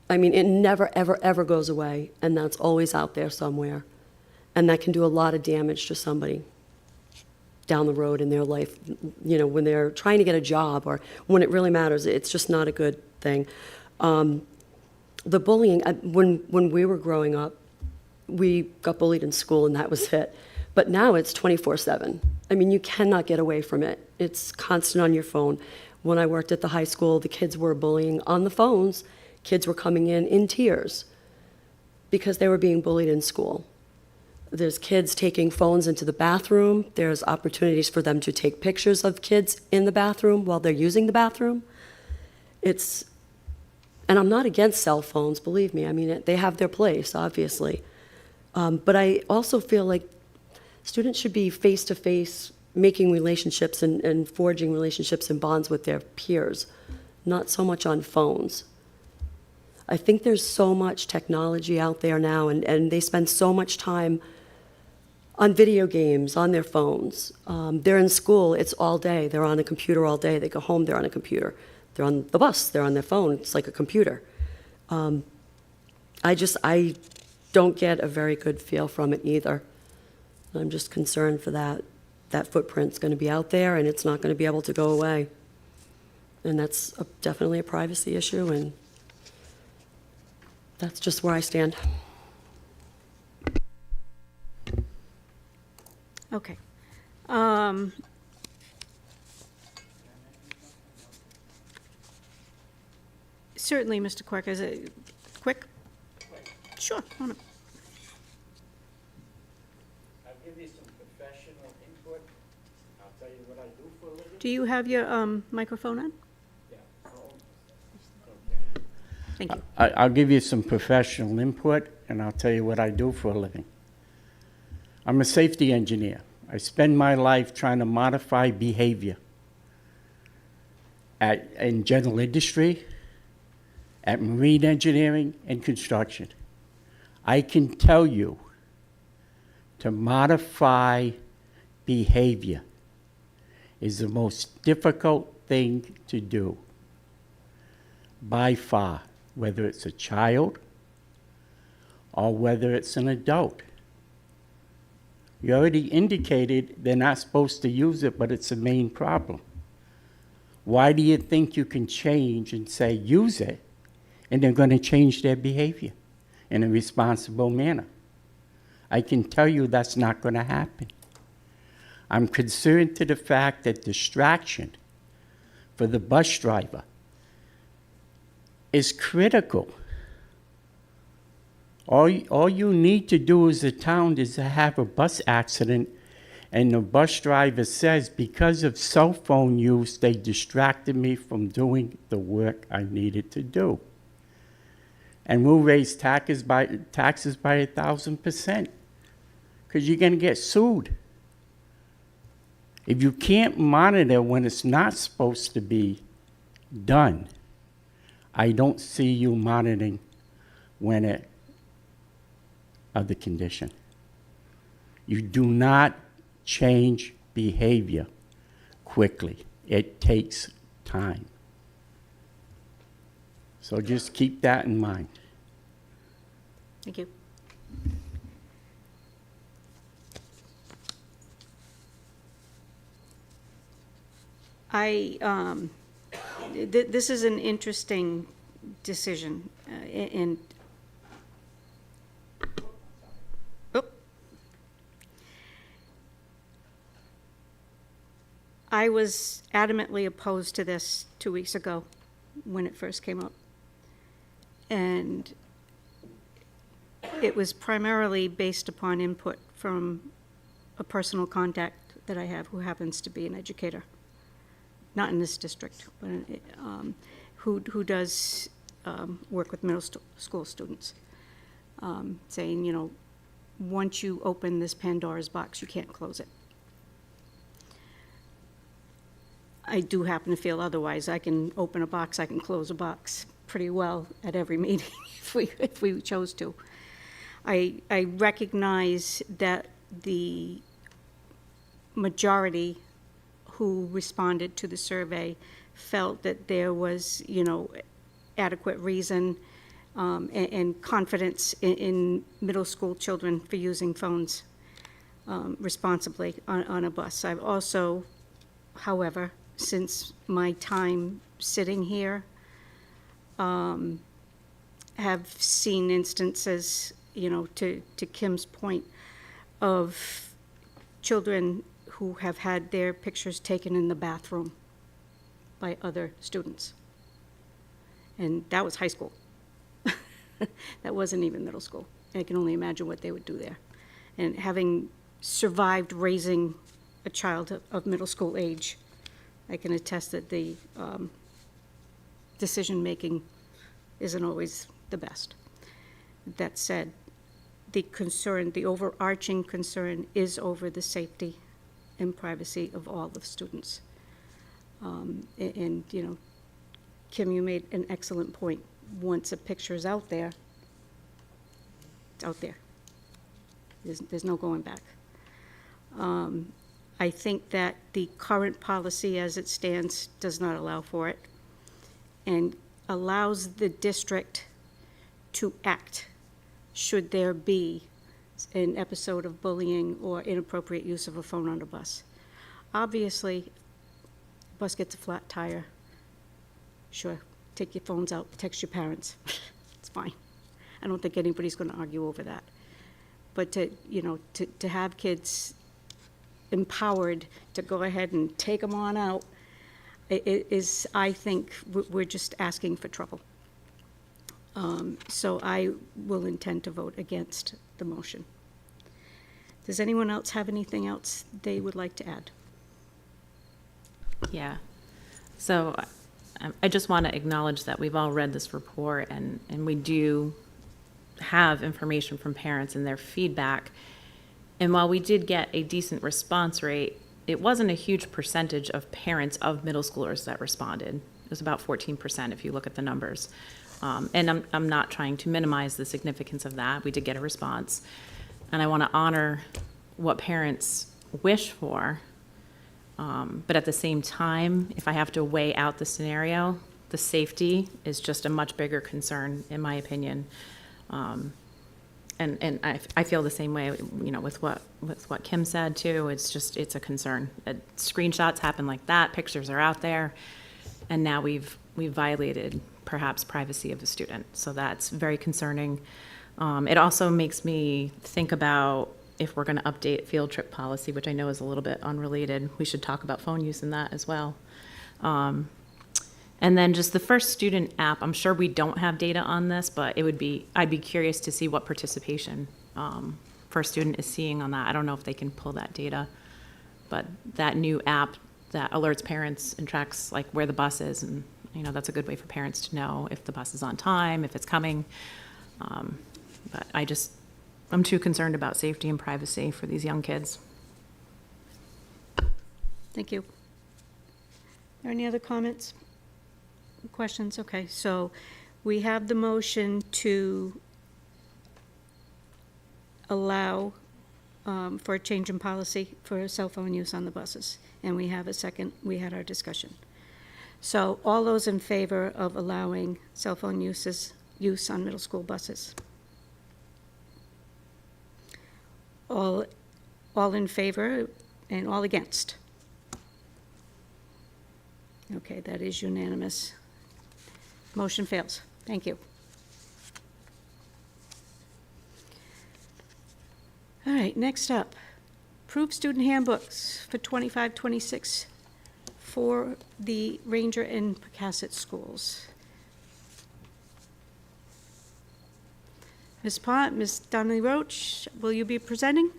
I mean, it never, ever, ever goes away, and that's always out there somewhere. And that can do a lot of damage to somebody down the road in their life, you know, when they're trying to get a job or when it really matters. It's just not a good thing. The bullying, when we were growing up, we got bullied in school and that was it. But now it's 24/7. I mean, you cannot get away from it. It's constant on your phone. When I worked at the high school, the kids were bullying on the phones. Kids were coming in tears because they were being bullied in school. There's kids taking phones into the bathroom. There's opportunities for them to take pictures of kids in the bathroom while they're using the bathroom. And I'm not against cell phones, believe me. I mean, they have their place, obviously. But I also feel like students should be face-to-face, making relationships and forging relationships and bonds with their peers, not so much on phones. I think there's so much technology out there now, and they spend so much time on video games, on their phones. They're in school, it's all day. They're on a computer all day. They go home, they're on a computer. They're on the bus, they're on their phone. It's like a computer. I don't get a very good feel from it either. I'm just concerned for that. That footprint's going to be out there, and it's not going to be able to go away. And that's definitely a privacy issue, and that's just where I stand. Okay. Certainly, Mr. Quirk, is it quick? Sure. Come on up. I'll give you some professional input. I'll tell you what I do for a living. Do you have your microphone on? Yeah. Okay. Thank you. I'll give you some professional input, and I'll tell you what I do for a living. I'm a safety engineer. I spend my life trying to modify behavior in general industry, at marine engineering, and construction. I can tell you to modify behavior is the most difficult thing to do by far, whether it's a child or whether it's an adult. You already indicated they're not supposed to use it, but it's the main problem. Why do you think you can change and say use it, and they're going to change their behavior in a responsible manner? I can tell you that's not going to happen. I'm concerned to the fact that distraction for the bus driver is critical. All you need to do as a town is to have a bus accident, and the bus driver says, because of cell phone use, they distracted me from doing the work I needed to do. And we'll raise taxes by 1,000%, because you're going to get sued. If you can't monitor when it's not supposed to be done, I don't see you monitoring when it of the condition. You do not change behavior quickly. It takes time. So just keep that in mind. Thank you. This is an interesting decision, and I was adamantly opposed to this 2 weeks ago when it first came up. And it was primarily based upon input from a personal contact that I have who happens to be an educator, not in this district, but who does work with middle school students, saying, you know, once you open this Pandora's box, you can't close it. I do happen to feel otherwise. I can open a box, I can close a box pretty well at every meeting if we chose to. I recognize that the majority who responded to the survey felt that there was, adequate reason and confidence in middle school children for using phones responsibly on a bus. I've also, however, since my time sitting here, have seen instances, to Kim's point, of children who have had their pictures taken in the bathroom by other students. And that was high school. That wasn't even middle school. I can only imagine what they would do there. And having survived raising a child of middle school age, I can attest that the decision-making isn't always the best. That said, the overarching concern is over the safety and privacy of all the students. And Kim, you made an excellent point. Once a picture is out there, it's out there. There's no going back. I think that the current policy as it stands does not allow for it and allows the district to act should there be an episode of bullying or inappropriate use of a phone on a bus. Obviously, bus gets a flat tire. Sure, take your phones out, text your parents. It's fine. I don't think anybody's going to argue over that. But to have kids empowered to go ahead and take them on out is, I think, we're just asking for trouble. So I will intend to vote against the motion. Does anyone else have anything else they would like to add? Yeah. So I just want to acknowledge that we've all read this report, and we do have information from parents and their feedback. And while we did get a decent response rate, it wasn't a huge percentage of parents of middle schoolers that responded. It was about 14% if you look at the numbers. And I'm not trying to minimize the significance of that. We did get a response. And I want to honor what parents wish for. But at the same time, if I have to weigh out the scenario, the safety is just a much bigger concern, in my opinion. And I feel the same way, with what Kim said too. It's a concern. Screenshots happen like that. Pictures are out there, and now we've violated perhaps privacy of the student. So that's very concerning. It also makes me think about if we're going to update field trip policy, which I know is a little bit unrelated. We should talk about phone use in that as well. And then just the First Student app, I'm sure we don't have data on this, but I'd be curious to see what participation First Student is seeing on that. I don't know if they can pull that data, but that new app that alerts parents and tracks like where the bus is, and that's a good way for parents to know if the bus is on time, if it's coming. But I'm too concerned about safety and privacy for these young kids. Thank you. Are there any other comments? Questions? Okay, so we have the motion to allow for a change in policy for cell phone use on the buses. And we have a second. We had our discussion. So all those in favor of allowing cell phone use on middle school buses? All in favor and all against? Okay, that is unanimous. Motion fails. Thank you. All right, next up, approve student handbooks for 25-26 for the Ranger and Pocasset schools. Ms. Ponte, Ms. Donnelly Roche, will you be presenting?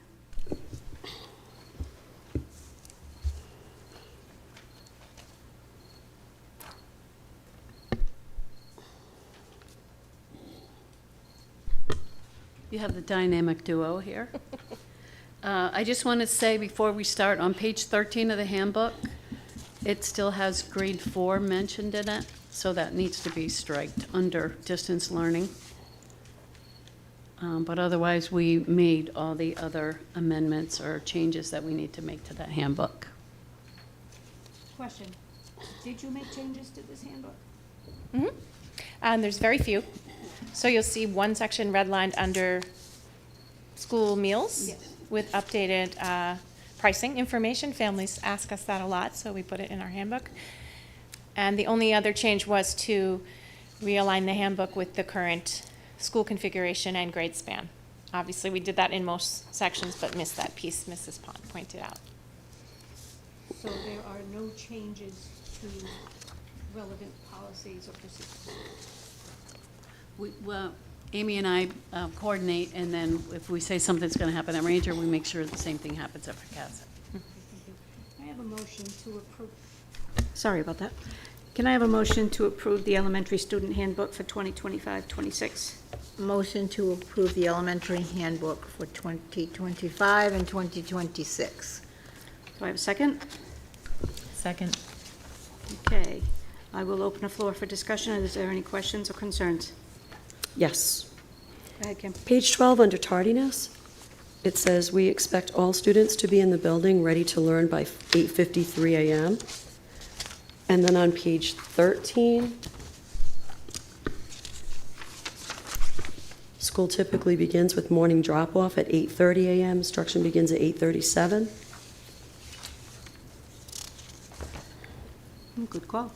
You have the dynamic duo here. I just want to say before we start, on page 13 of the handbook, It still has grade 4 mentioned in it, so that needs to be striked under distance learning. But otherwise, we made all the other amendments or changes that we need to make to that handbook. Question, did you make changes to this handbook? There's very few. So you'll see one section redlined under school meals Yes. with updated pricing information. Families ask us that a lot, so we put it in our handbook. And the only other change was to realign the handbook with the current school configuration and grade span. Obviously, we did that in most sections, but missed that piece Mrs. Pond pointed out. So there are no changes to relevant policies or procedures? Well, Amy and I coordinate, and then if we say something's going to happen at Ranger, we make sure the same thing happens at Pocasset. I have a motion to approve. Sorry about that. Can I have a motion to approve the elementary student handbook for 2025-26? Motion to approve the elementary handbook for 2025 and 2026. Do I have a second? Second. Okay. I will open the floor for discussion. Is there any questions or concerns? Yes. Go ahead, Kim. Page 12, under tardiness, it says, "We expect all students to be in the building ready to learn by 8:53 a.m." And then on page 13, school typically begins with morning drop-off at 8:30 a.m. Instruction begins at 8:37. Good call.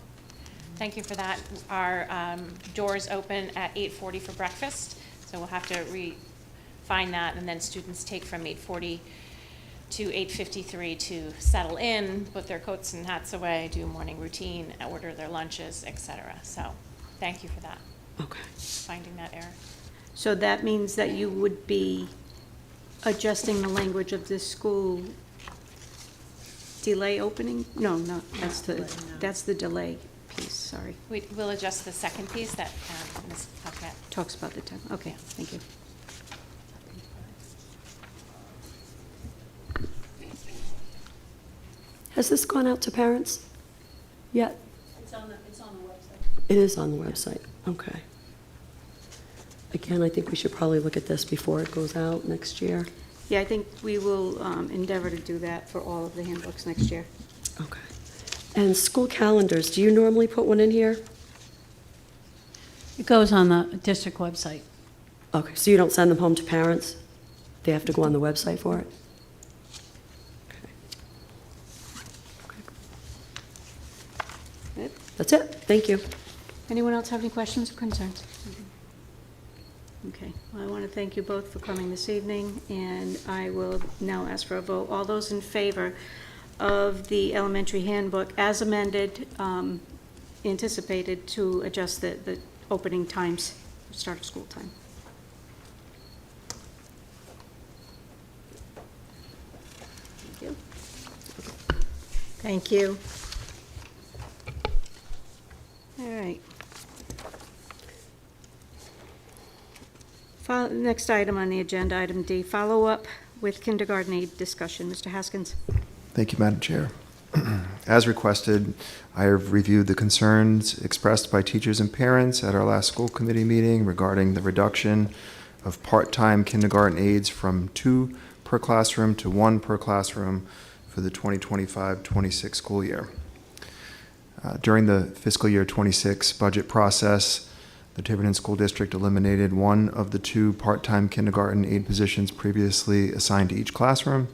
Thank you for that. Our doors open at 8:40 for breakfast, so we'll have to refine that, and then students take from 8:40 to 8:53 to settle in, put their coats and hats away, do morning routine, order their lunches, etc. So thank you for that, Okay. finding that error. So that means that you would be adjusting the language of this school delay opening? No, that's the delay piece, sorry. We'll adjust the second piece that Ms. Pocasset. Talks about the time. Okay, thank you. Has this gone out to parents yet? It's on the website. It is on the website. Okay. Again, I think we should probably look at this before it goes out next year. Yeah, I think we will endeavor to do that for all of the handbooks next year. Okay. And school calendars, do you normally put one in here? It goes on the district website. Okay, so you don't send them home to parents? They have to go on the website for it? Good. That's it. Thank you. Anyone else have any questions or concerns? Okay, well, I want to thank you both for coming this evening, and I will now ask for a vote. All those in favor of the elementary handbook as amended, anticipated to adjust the opening times, start of school time? Thank you. Thank you. All right. Next item on the agenda, item D, follow-up with kindergarten aid discussion. Mr. Haskins. Thank you, Madam Chair. As requested, I have reviewed the concerns expressed by teachers and parents at our last school committee meeting regarding the reduction of part-time kindergarten aides from 2 per classroom to 1 per classroom for the 2025-26 school year. During the fiscal year 26 budget process, the Tiverton School District eliminated 1 of the 2 part-time kindergarten aide positions previously assigned to each classroom.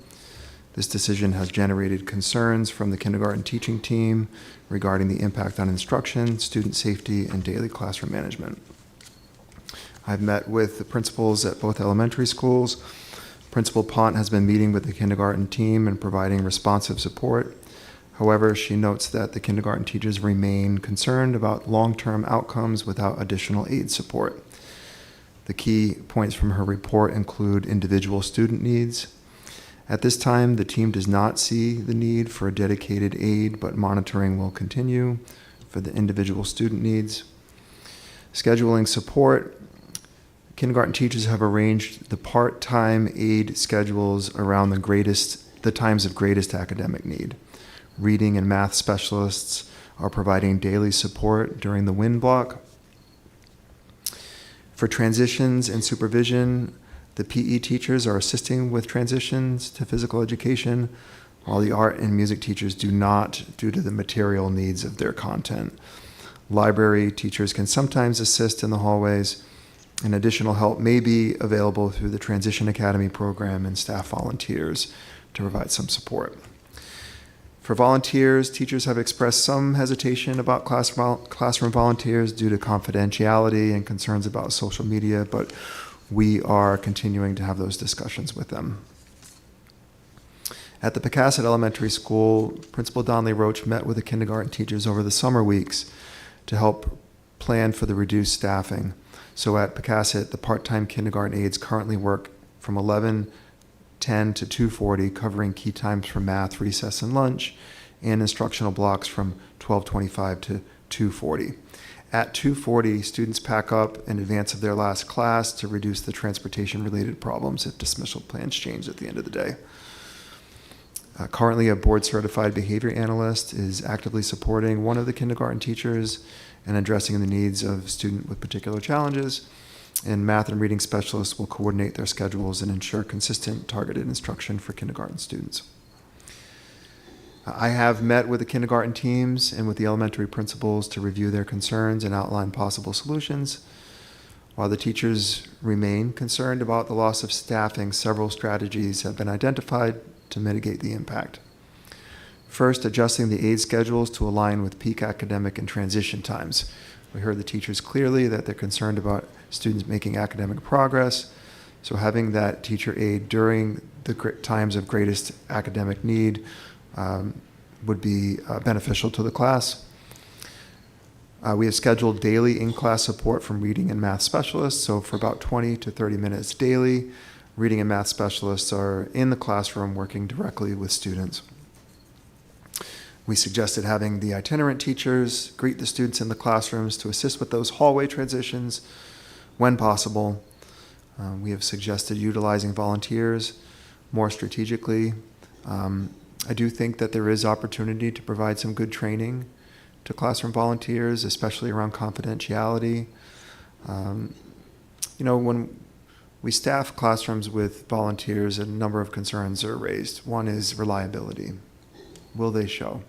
This decision has generated concerns from the kindergarten teaching team regarding the impact on instruction, student safety, and daily classroom management. I've met with the principals at both elementary schools. Principal Ponte has been meeting with the kindergarten team and providing responsive support. However, she notes that the kindergarten teachers remain concerned about long-term outcomes without additional aid support. The key points from her report include individual student needs. At this time, the team does not see the need for a dedicated aide, but monitoring will continue for the individual student needs. Scheduling support. Kindergarten teachers have arranged the part-time aide schedules around the times of greatest academic need. reading and math specialists are providing daily support during the WIN block. For transitions and supervision, the PE teachers are assisting with transitions to physical education, while the art and music teachers do not, due to the material needs of their content. Library teachers can sometimes assist in the hallways, and additional help may be available through the Transition Academy program and staff volunteers to provide some support. For volunteers, teachers have expressed some hesitation about classroom volunteers due to confidentiality and concerns about social media, but we are continuing to have those discussions with them. At the Pocasset Elementary School, Principal Donnelly Roche met with the kindergarten teachers over the summer weeks to help plan for the reduced staffing. So at Pocasset, the part-time kindergarten aides currently work from 11:10 to 2:40, covering key times for math, recess, and lunch, and instructional blocks from 12:25 to 2:40. At 2:40, students pack up in advance of their last class to reduce the transportation-related problems if dismissal plans change at the end of the day. Currently, a board-certified behavior analyst is actively supporting one of the kindergarten teachers and addressing the needs of students with particular challenges, and math and reading specialists will coordinate their schedules and ensure consistent, targeted instruction for kindergarten students. I have met with the kindergarten teams and with the elementary principals to review their concerns and outline possible solutions. While the teachers remain concerned about the loss of staffing, several strategies have been identified to mitigate the impact. First, adjusting the aid schedules to align with peak academic and transition times. We heard the teachers clearly that they're concerned about students making academic progress, so having that teacher aid during the times of greatest academic need would be beneficial to the class. We have scheduled daily in-class support from reading and math specialists, so for about 20 to 30 minutes daily, reading and math specialists are in the classroom working directly with students. We suggested having the itinerant teachers greet the students in the classrooms to assist with those hallway transitions when possible. We have suggested utilizing volunteers more strategically. I do think that there is opportunity to provide some good training to classroom volunteers, especially around confidentiality. When we staff classrooms with volunteers, a number of concerns are raised. One is reliability. Will they show?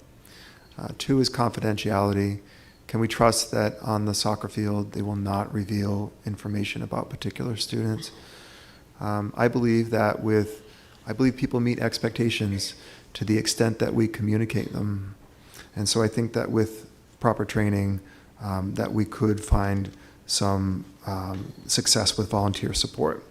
Two is confidentiality. Can we trust that on the soccer field they will not reveal information about particular students? I believe people meet expectations to the extent that we communicate them. And so I think that with proper training, that we could find some success with volunteer support.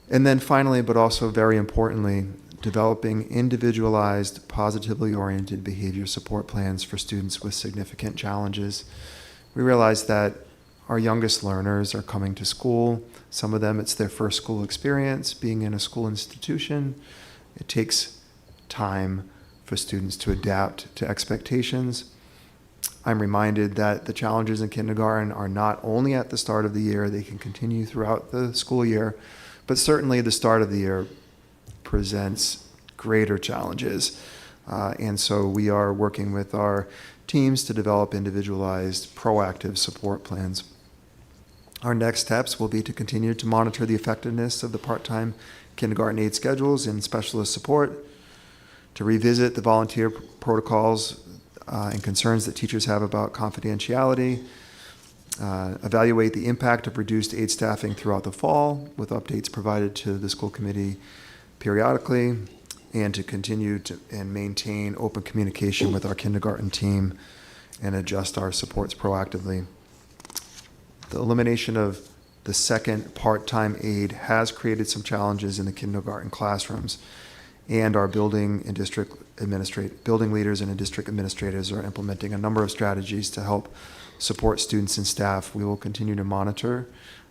And then finally, but also very importantly, developing individualized, positively oriented behavior support plans for students with significant challenges. We realize that our youngest learners are coming to school. Some of them, it's their first school experience, being in a school institution. It takes time for students to adapt to expectations. I'm reminded that the challenges in kindergarten are not only at the start of the year, they can continue throughout the school year, but certainly the start of the year presents greater challenges. And so we are working with our teams to develop individualized, proactive support plans. Our next steps will be to continue to monitor the effectiveness of the part-time kindergarten aid schedules and specialist support, to revisit the volunteer protocols and concerns that teachers have about confidentiality, evaluate the impact of reduced aid staffing throughout the fall with updates provided to the school committee periodically, and to continue to and maintain open communication with our kindergarten team and adjust our supports proactively. The elimination of the second part-time aide has created some challenges in the kindergarten classrooms, and our building leaders and district administrators are implementing a number of strategies to help support students and staff. We will continue to monitor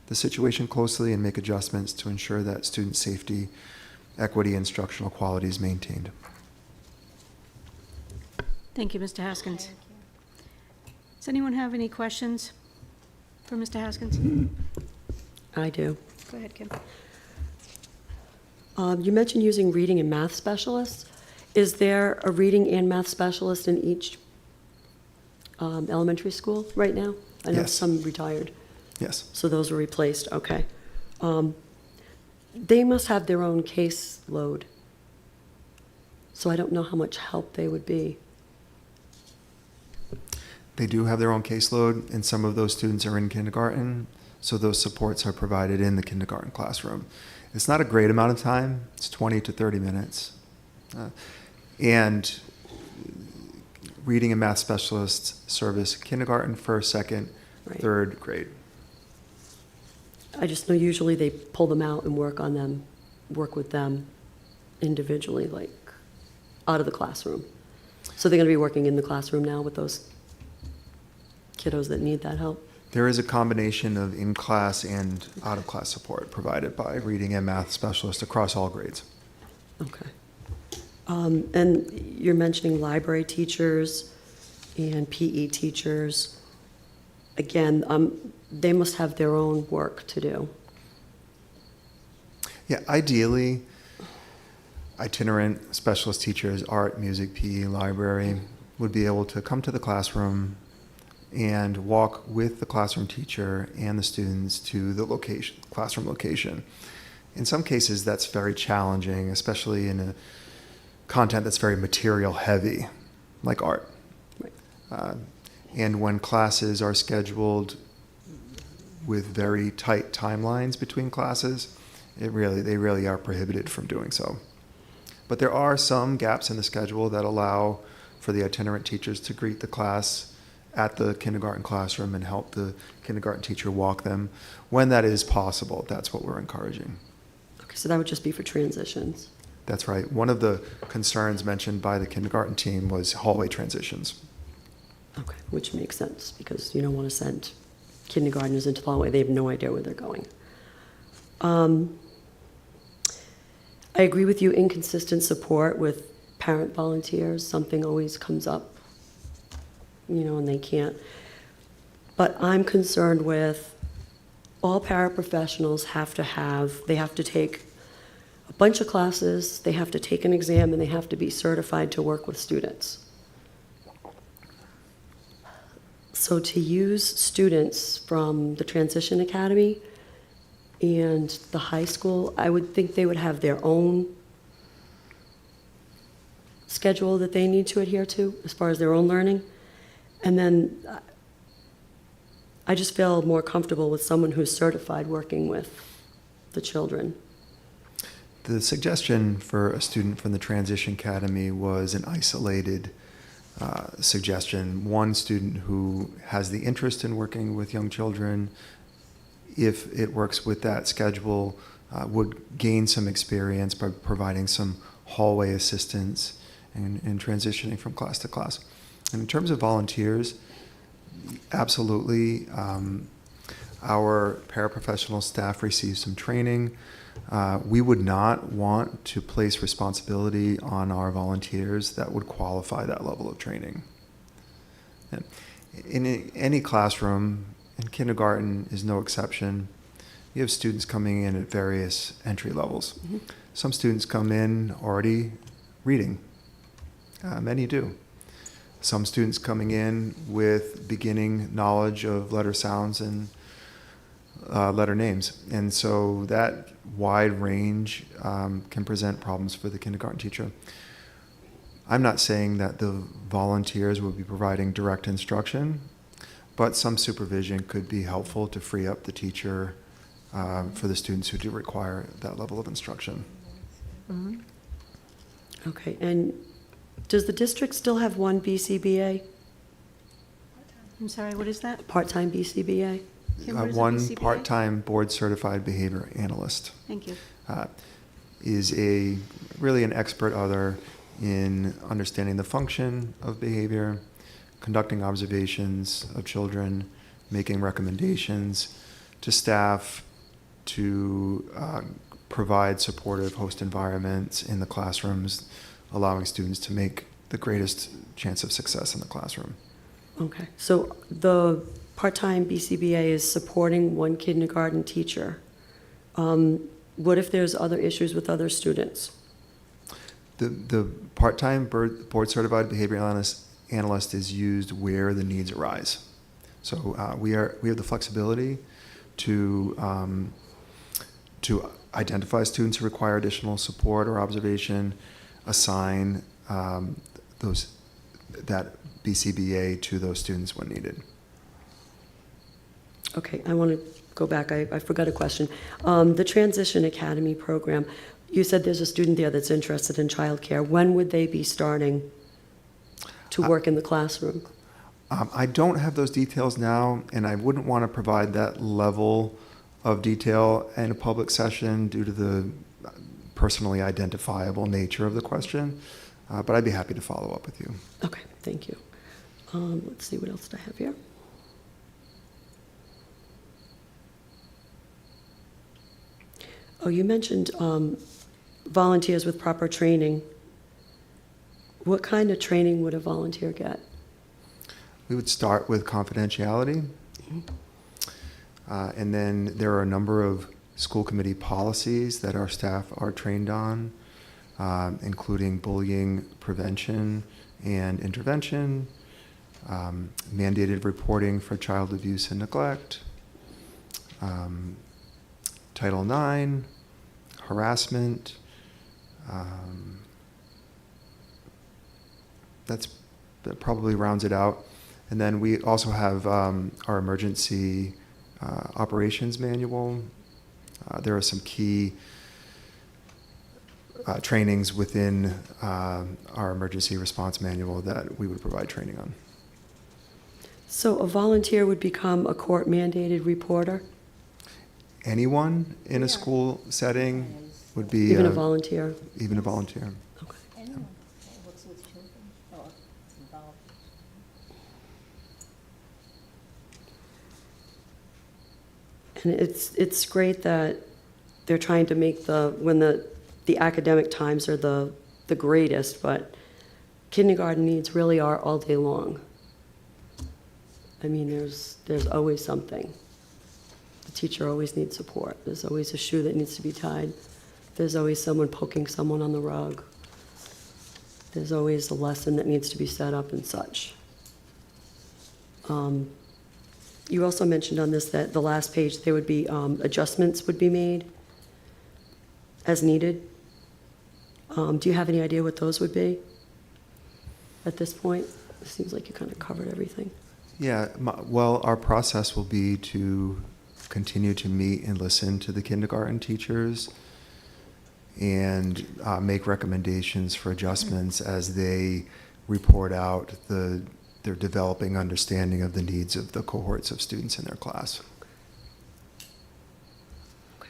the situation closely and make adjustments to ensure that student safety, equity, and instructional quality is maintained. Thank you, Mr. Haskins. Does anyone have any questions for Mr. Haskins? I do. Go ahead, Kim. You mentioned using reading and math specialists. Is there a reading and math specialist in each elementary school right now? I know Yes. some retired, Yes. so those were replaced, okay. They must have their own caseload, so I don't know how much help they would be. They do have their own caseload, and some of those students are in kindergarten, so those supports are provided in the kindergarten classroom. It's not a great amount of time. It's 20 to 30 minutes. And reading and math specialists service kindergarten, first, second, Right. third grade. I just know usually they pull them out and work on them, work with them individually, like out of the classroom. So they're going to be working in the classroom now with those kiddos that need that help? There is a combination of in-class and out-of-class support provided by reading and math specialists across all grades. Okay. And you're mentioning library teachers and PE teachers. Again, they must have their own work to do. Yeah, ideally, itinerant specialist teachers, art, music, PE, library, would be able to come to the classroom and walk with the classroom teacher and the students to the location, classroom location. In some cases, that's very challenging, especially in a content that's very material heavy, like art. Right. And when classes are scheduled with very tight timelines between classes, they really are prohibited from doing so. But there are some gaps in the schedule that allow for the itinerant teachers to greet the class at the kindergarten classroom and help the kindergarten teacher walk them. When that is possible, that's what we're encouraging. Okay, so that would just be for transitions. That's right. One of the concerns mentioned by the kindergarten team was hallway transitions. Okay, which makes sense because you don't want to send kindergartners into the hallway. They have no idea where they're going. I agree with you, inconsistent support with parent volunteers. Something always comes up, and they can't. But I'm concerned with all paraprofessionals they have to take a bunch of classes, they have to take an exam, and they have to be certified to work with students. So to use students from the Transition Academy and the high school, I would think they would have their own schedule that they need to adhere to as far as their own learning. And then I just feel more comfortable with someone who's certified working with the children. The suggestion for a student from the Transition Academy was an isolated suggestion. One student who has the interest in working with young children, if it works with that schedule, would gain some experience by providing some hallway assistance and transitioning from class to class. And in terms of volunteers, absolutely. Our paraprofessional staff receive some training. We would not want to place responsibility on our volunteers that would qualify that level of training. And in any classroom, and kindergarten is no exception, you have students coming in at various entry levels. Mm-hmm. Some students come in already reading. Many do. Some students coming in with beginning knowledge of letter sounds and letter names. And so that wide range can present problems for the kindergarten teacher. I'm not saying that the volunteers will be providing direct instruction, but some supervision could be helpful to free up the teacher for the students who do require that level of instruction. Mm-hmm. Okay, and does the district still have one BCBA, I'm sorry, what is that? part-time BCBA? Kim, what is a One BCBA? part-time board-certified behavior analyst Thank you. is really an expert other in understanding the function of behavior, conducting observations of children, making recommendations to staff to provide supportive host environments in the classrooms, allowing students to make the greatest chance of success in the classroom. Okay, so the part-time BCBA is supporting one kindergarten teacher. What if there's other issues with other students? The part-time board-certified behavioral analyst is used where the needs arise. So we have the flexibility to identify students who require additional support or observation, assign that BCBA to those students when needed. Okay, I want to go back. I forgot a question. The Transition Academy program, you said there's a student there that's interested in childcare. When would they be starting to work in the classroom? I don't have those details now, and I wouldn't want to provide that level of detail in a public session due to the personally identifiable nature of the question, but I'd be happy to follow up with you. Okay, thank you. Let's see, what else do I have here? Oh, you mentioned volunteers with proper training. What kind of training would a volunteer get? We would start with confidentiality, and then there are a number of school committee policies that our staff are trained on, including bullying prevention and intervention, mandated reporting for child abuse and neglect, Title IX, harassment. That probably rounds it out. And then we also have our emergency operations manual. There are some key trainings within our emergency response manual that we would provide training on. So a volunteer would become a court-mandated reporter? Anyone in a school setting would be Even a volunteer? Even a volunteer. Okay. Anyone who works with children or is involved. And it's great that they're trying to make when the academic times are the greatest, but kindergarten needs really are all day long. I mean, there's always something. The teacher always needs support. There's always a shoe that needs to be tied. There's always someone poking someone on the rug. There's always a lesson that needs to be set up and such. You also mentioned on this that the last page there would be adjustments would be made as needed. Do you have any idea what those would be at this point? It seems like you kind of covered everything. Yeah, well, our process will be to continue to meet and listen to the kindergarten teachers and make recommendations for adjustments as they report out their developing understanding of the needs of the cohorts of students in their class. Okay.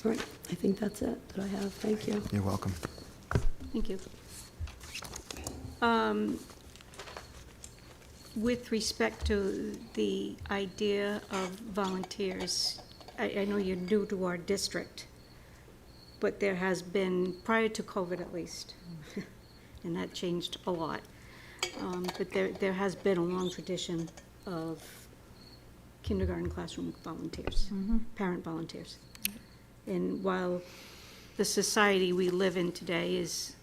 All right, I think that's it that I have. Thank you. You're welcome. Thank you. With respect to the idea of volunteers, I know you're new to our district, but there has been, prior to COVID at least, and that changed a lot, but there has been a long tradition of kindergarten classroom volunteers, parent volunteers. And while the society we live in today is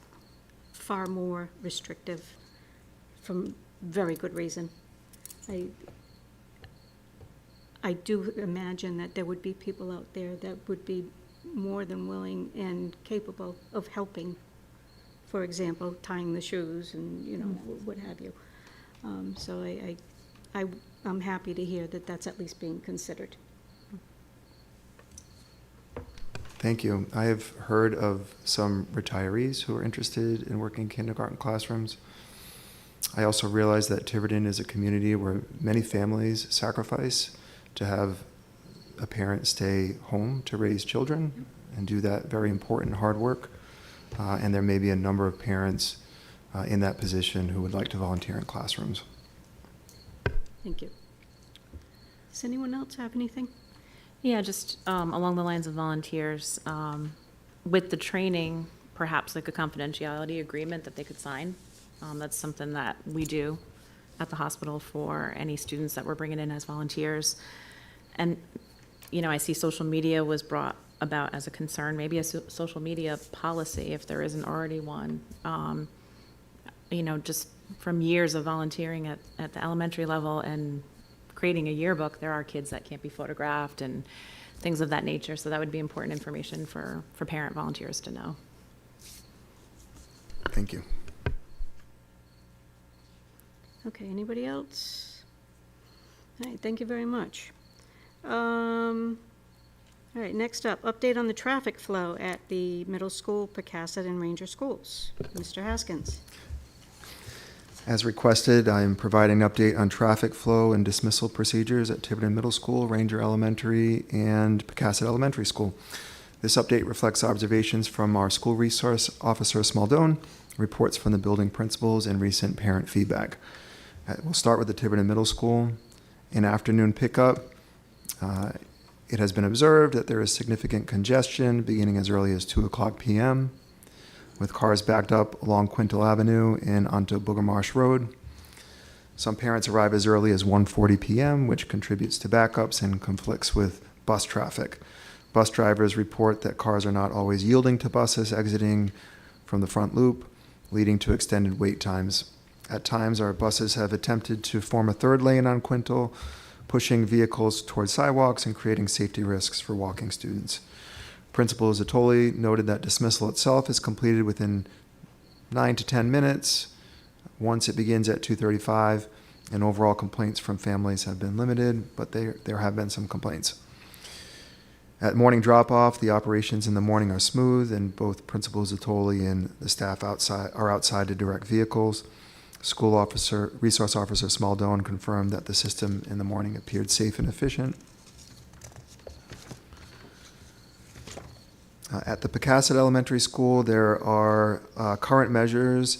far more restrictive from very good reason, I do imagine that there would be people out there that would be more than willing and capable of helping, for example, tying the shoes and, you know, what have you. So I'm happy to hear that that's at least being considered. Thank you. I have heard of some retirees who are interested in working in kindergarten classrooms. I also realize that Tiverton is a community where many families sacrifice to have a parent stay home to raise children and do that very important hard work. And there may be a number of parents in that position who would like to volunteer in classrooms. Thank you. Does anyone else have anything? Yeah, just along the lines of volunteers, with the training, perhaps like a confidentiality agreement that they could sign. That's something that we do at the hospital for any students that we're bringing in as volunteers. And, you know, I see social media was brought about as a concern, maybe a social media policy, if there isn't already one. You know, just from years of volunteering at the elementary level and creating a yearbook, there are kids that can't be photographed and things of that nature. So that would be important information for parent volunteers to know. Thank you. Okay, anybody else? All right, thank you very much. All right, next up, update on the traffic flow at the middle school, Pocasset, and Ranger schools. Mr. Haskins. As requested, I am providing an update on traffic flow and dismissal procedures at Tiverton Middle School, Ranger Elementary, and Pocasset Elementary School. This update reflects observations from our school resource officer, Smaldone, reports from the building principals, and recent parent feedback. We'll start with the Tiverton Middle School. In afternoon pickup, it has been observed that there is significant congestion beginning as early as 2:00 p.m., with cars backed up along Quintal Avenue and onto Booger Marsh Road. Some parents arrive as early as 1:40 p.m., which contributes to backups and conflicts with bus traffic. Bus drivers report that cars are not always yielding to buses exiting from the front loop, leading to extended wait times. At times, our buses have attempted to form a third lane on Quintal, pushing vehicles towards sidewalks and creating safety risks for walking students. Principal Zatoli noted that dismissal itself is completed within 9 to 10 minutes once it begins at 2:35, and overall complaints from families have been limited, but there have been some complaints. At morning drop-off, the operations in the morning are smooth, and both Principal Zatoli and the staff are outside to direct vehicles. School officer, resource officer Smaldone confirmed that the system in the morning appeared safe and efficient. At the Pocasset Elementary School, there are current measures,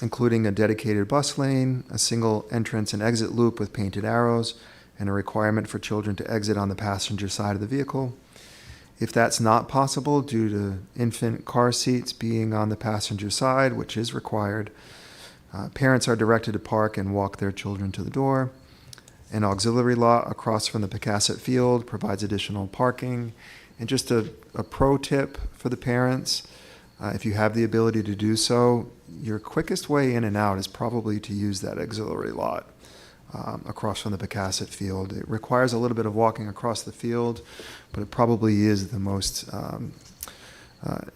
including a dedicated bus lane, a single entrance and exit loop with painted arrows, and a requirement for children to exit on the passenger side of the vehicle. If that's not possible due to infant car seats being on the passenger side, which is required, parents are directed to park and walk their children to the door. An auxiliary lot across from the Pocasset field provides additional parking. And just a pro tip for the parents, if you have the ability to do so, your quickest way in and out is probably to use that auxiliary lot across from the Pocasset field. It requires a little bit of walking across the field, but it probably is the most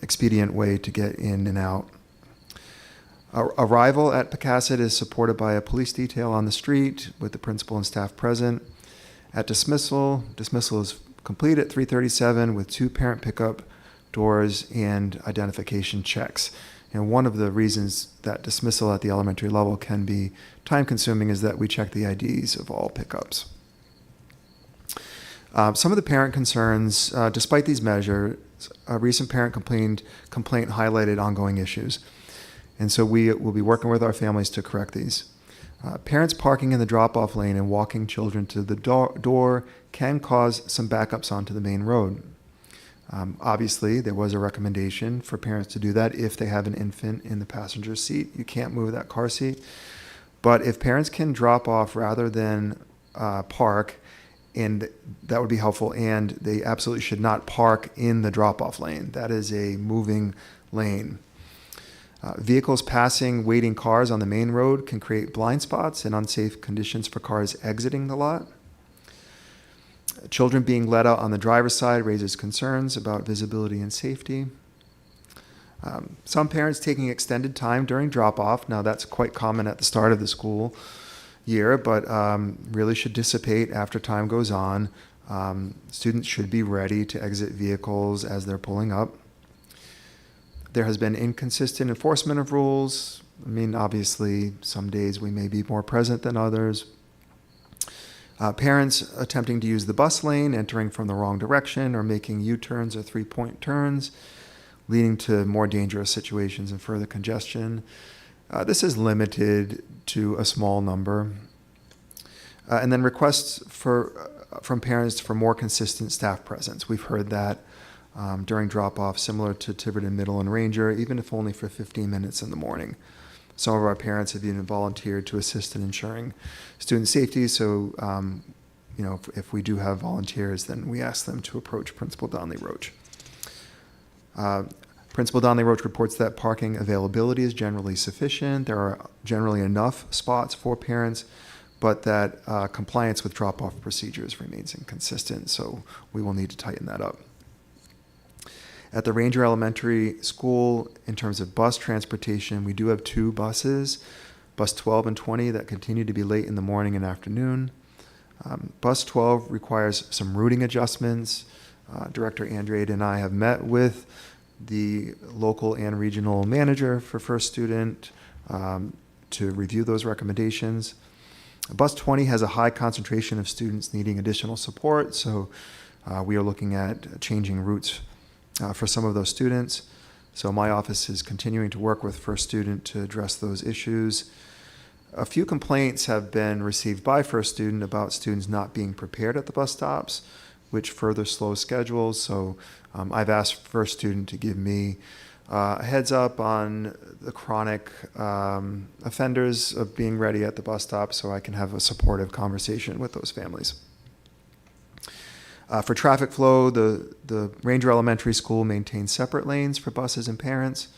expedient way to get in and out. Arrival at Pocasset is supported by a police detail on the street with the principal and staff present. At dismissal is complete at 3:37 with 2 parent pickup doors and identification checks. And one of the reasons that dismissal at the elementary level can be time-consuming is that we check the IDs of all pickups. Some of the parent concerns, despite these measures, a recent parent complaint highlighted ongoing issues. And so we will be working with our families to correct these. Parents parking in the drop-off lane and walking children to the door can cause some backups onto the main road. Obviously, there was a recommendation for parents to do that if they have an infant in the passenger seat. You can't move that car seat. But if parents can drop off rather than park, and that would be helpful, and they absolutely should not park in the drop-off lane. That is a moving lane. Vehicles passing waiting cars on the main road can create blind spots and unsafe conditions for cars exiting the lot. Children being let out on the driver's side raises concerns about visibility and safety. Some parents taking extended time during drop-off. Now, that's quite common at the start of the school year, but really should dissipate after time goes on. Students should be ready to exit vehicles as they're pulling up. There has been inconsistent enforcement of rules. I mean, obviously, some days we may be more present than others. Parents attempting to use the bus lane, entering from the wrong direction, or making U-turns or 3-point turns, leading to more dangerous situations and further congestion. This is limited to a small number. And then requests from parents for more consistent staff presence. We've heard that during drop-off, similar to Tiverton Middle and Ranger, even if only for 15 minutes in the morning. Some of our parents have even volunteered to assist in ensuring student safety, so if we do have volunteers, then we ask them to approach Principal Donnelly Roche. Principal Donnelly Roche reports that parking availability is generally sufficient. There are generally enough spots for parents, but that compliance with drop-off procedures remains inconsistent, so we will need to tighten that up. At the Ranger Elementary School, in terms of bus transportation, we do have 2 buses, bus 12 and 20, that continue to be late in the morning and afternoon. Bus 12 requires some routing adjustments. Director Andrade and I have met with the local and regional manager for First Student to review those recommendations. Bus 20 has a high concentration of students needing additional support, so we are looking at changing routes for some of those students. So my office is continuing to work with First Student to address those issues. A few complaints have been received by First Student about students not being prepared at the bus stops, which further slows schedules. So I've asked First Student to give me a heads up on the chronic offenders of being ready at the bus stop so I can have a supportive conversation with those families. For traffic flow, the Ranger Elementary School maintains separate lanes for buses and parents.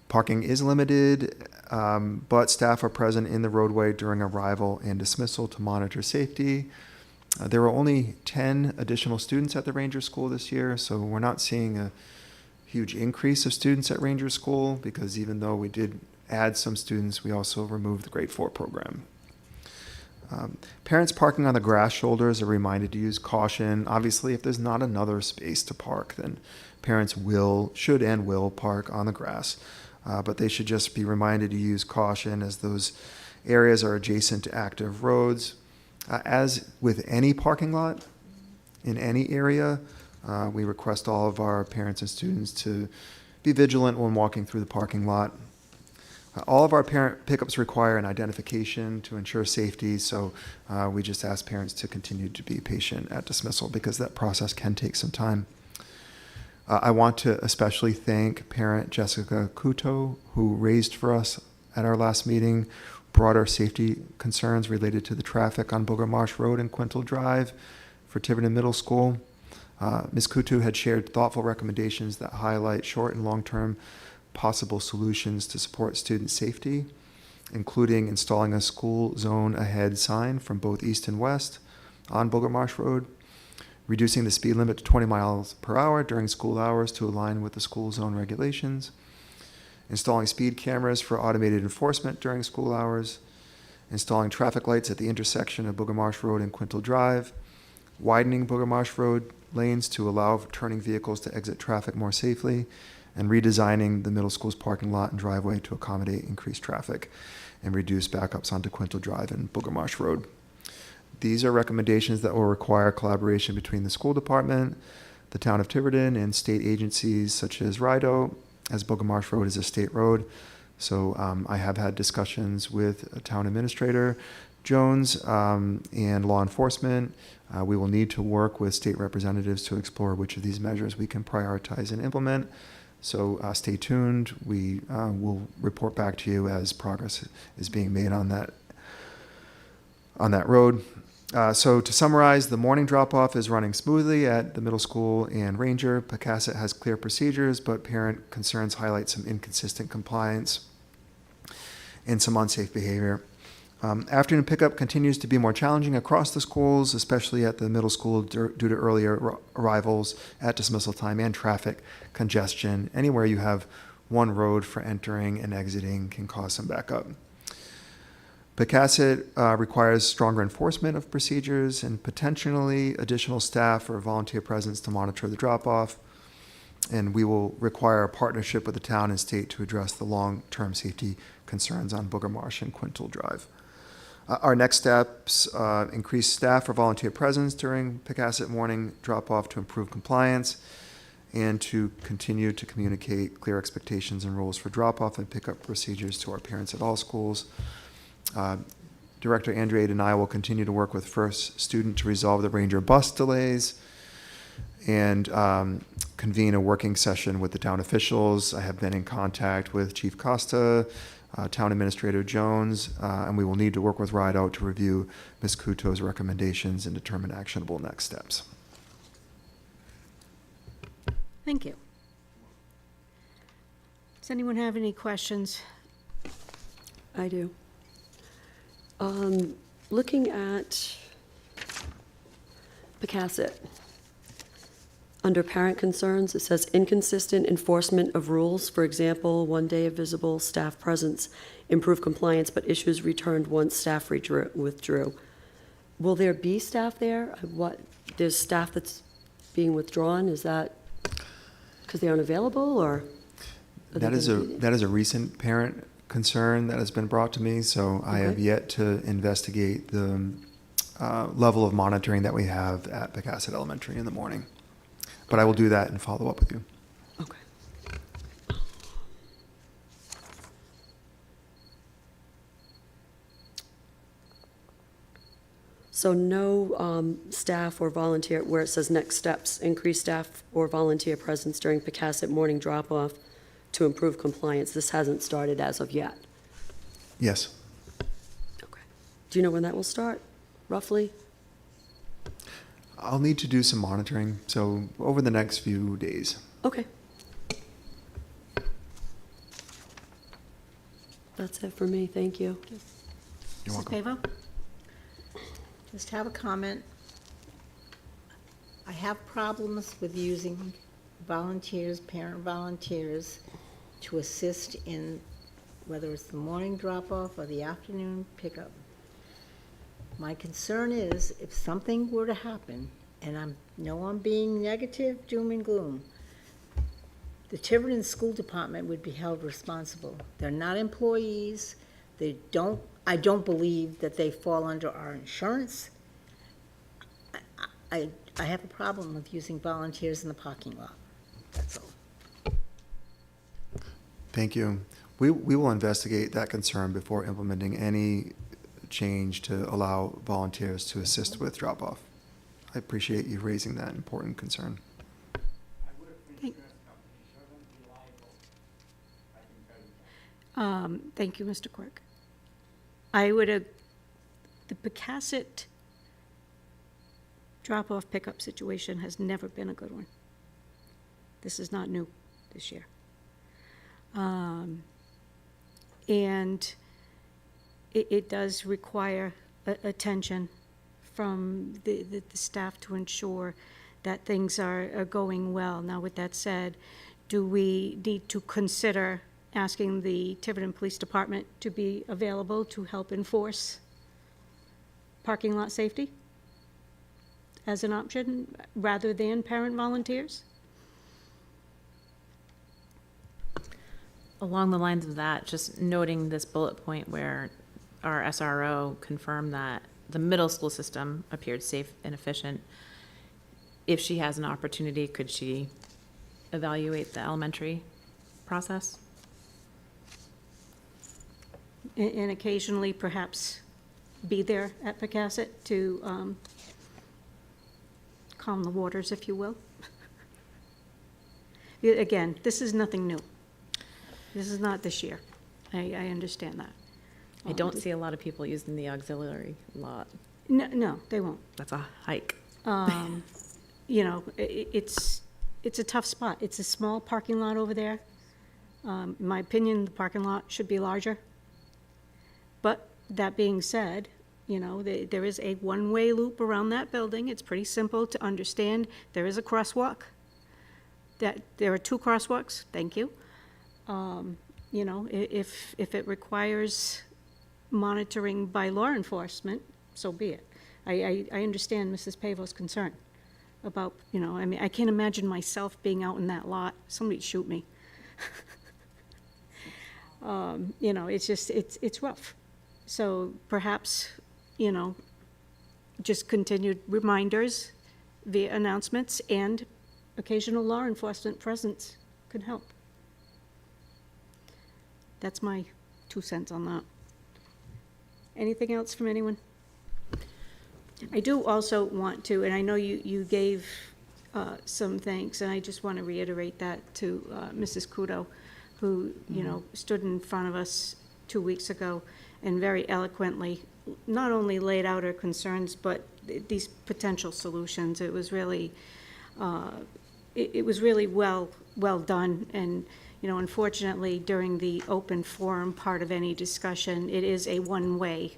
Parking is limited, but staff are present in the roadway during arrival and dismissal to monitor safety. There were only 10 additional students at the Ranger School this year, so we're not seeing a huge increase of students at Ranger School, because even though we did add some students, we also removed the grade 4 program. Parents parking on the grass shoulders are reminded to use caution. Obviously, if there's not another space to park, then parents should and will park on the grass. But they should just be reminded to use caution, as those areas are adjacent to active roads. As with any parking lot in any area, we request all of our parents and students to be vigilant when walking through the parking lot. All of our parent pickups require an identification to ensure safety, so we just ask parents to continue to be patient at dismissal, because that process can take some time. I want to especially thank parent Jessica Kuto, who raised for us at our last meeting broader safety concerns related to the traffic on Booger Marsh Road and Quintal Drive for Tiverton Middle School. Ms. Kutu had shared thoughtful recommendations that highlight short and long-term possible solutions to support student safety, including installing a school zone ahead sign from both east and west on Booger Marsh Road, reducing the speed limit to 20 miles per hour during school hours to align with the school zone regulations, installing speed cameras for automated enforcement during school hours, installing traffic lights at the intersection of Booger Marsh Road and Quintal Drive, widening Booger Marsh Road lanes to allow turning vehicles to exit traffic more safely, and redesigning the middle school's parking lot and driveway to accommodate increased traffic and reduce backups onto Quintal Drive and Booger Marsh Road. These are recommendations that will require collaboration between the school department, the town of Tiverton, and state agencies such as RIGL, as Booger Marsh Road is a state road. So I have had discussions with Town Administrator Jones and law enforcement. We will need to work with state representatives to explore which of these measures we can prioritize and implement. So stay tuned. We will report back to you as progress is being made on that road. So to summarize, the morning drop-off is running smoothly at the middle school and Ranger. Pocasset has clear procedures, but parent concerns highlight some inconsistent compliance and some unsafe behavior. Afternoon pickup continues to be more challenging across the schools, especially at the middle school due to earlier arrivals at dismissal time and traffic congestion. Anywhere you have one road for entering and exiting can cause some backup. Pocasset requires stronger enforcement of procedures and potentially additional staff or volunteer presence to monitor the drop-off. And we will require a partnership with the town and state to address the long-term safety concerns on Booger Marsh and Quintal Drive. Our next steps increase staff or volunteer presence during Pocasset morning drop-off to improve compliance and to continue to communicate clear expectations and rules for drop-off and pickup procedures to our parents at all schools. Director Andrade and I will continue to work with First Student to resolve the Ranger bus delays and convene a working session with the town officials. I have been in contact with Chief Costa, Town Administrator Jones, and we will need to work with RIGL to review Ms. Kuto's recommendations and determine actionable next steps. Thank you. Does anyone have any questions? I do. Looking at Pocasset, under parent concerns, it says inconsistent enforcement of rules. For example, 1 day of visible staff presence, improved compliance, but issues returned once staff withdrew. Will there be staff there? There's staff that's being withdrawn? Is that because they aren't available, or? That is a recent parent concern that has been brought to me, so I have yet to investigate the level of monitoring that we have at Pocasset Elementary in the morning. But I will do that and follow up with you. Okay. So no staff or volunteer, where it says next steps, increase staff or volunteer presence during Pocasset morning drop-off to improve compliance. This hasn't started as of yet. Yes. Okay. Do you know when that will start, roughly? I'll need to do some monitoring, so over the next few days. Okay. That's it for me, thank you. You're Mrs. welcome. Pavo? Just have a comment. I have problems with using volunteers, parent volunteers, to assist in whether it's the morning drop-off or the afternoon pickup. My concern is if something were to happen, and I'm being negative, doom and gloom, the Tiverton School Department would be held responsible. They're not employees. I don't believe that they fall under our insurance. I have a problem with using volunteers in the parking lot. That's all. Thank you. We will investigate that concern before implementing any change to allow volunteers to assist with drop-off. I appreciate you raising that important concern. Thank you, Mr. Quirk. The Pocasset drop-off pickup situation has never been a good one. This is not new this year. And it does require attention from the staff to ensure that things are going well. Now, with that said, do we need to consider asking the Tiverton Police Department to be available to help enforce parking lot safety as an option rather than parent volunteers? Along the lines of that, just noting this bullet point where our SRO confirmed that the middle school system appeared safe and efficient. If she has an opportunity, could she evaluate the elementary process? And occasionally perhaps be there at Pocasset to calm the waters, if you will. Again, this is nothing new. This is not this year. I understand that. I don't see a lot of people using the auxiliary lot. No, they won't. That's a hike. You know, it's a tough spot. It's a small parking lot over there. In my opinion, the parking lot should be larger. But that being said, you know, there is a one-way loop around that building. It's pretty simple to understand. There is a crosswalk. There are 2 crosswalks. Thank you. You know, if it requires monitoring by law enforcement, so be it. I understand Mrs. Pavo's concern about, you know, I mean, I can't imagine myself being out in that lot. Somebody'd shoot me. You know, it's just, it's rough. So perhaps, you know, just continued reminders via announcements and occasional law enforcement presence could help. That's my 2 cents on that. Anything else from anyone? I do also want to, and I know you gave some thanks, and I just want to reiterate that to Mrs. Kudo, who, you know, stood in front of us 2 weeks ago, and very eloquently, not only laid out her concerns, but these potential solutions. It was really, it was really well done, and, you know, unfortunately, during the open forum part of any discussion, it is a one-way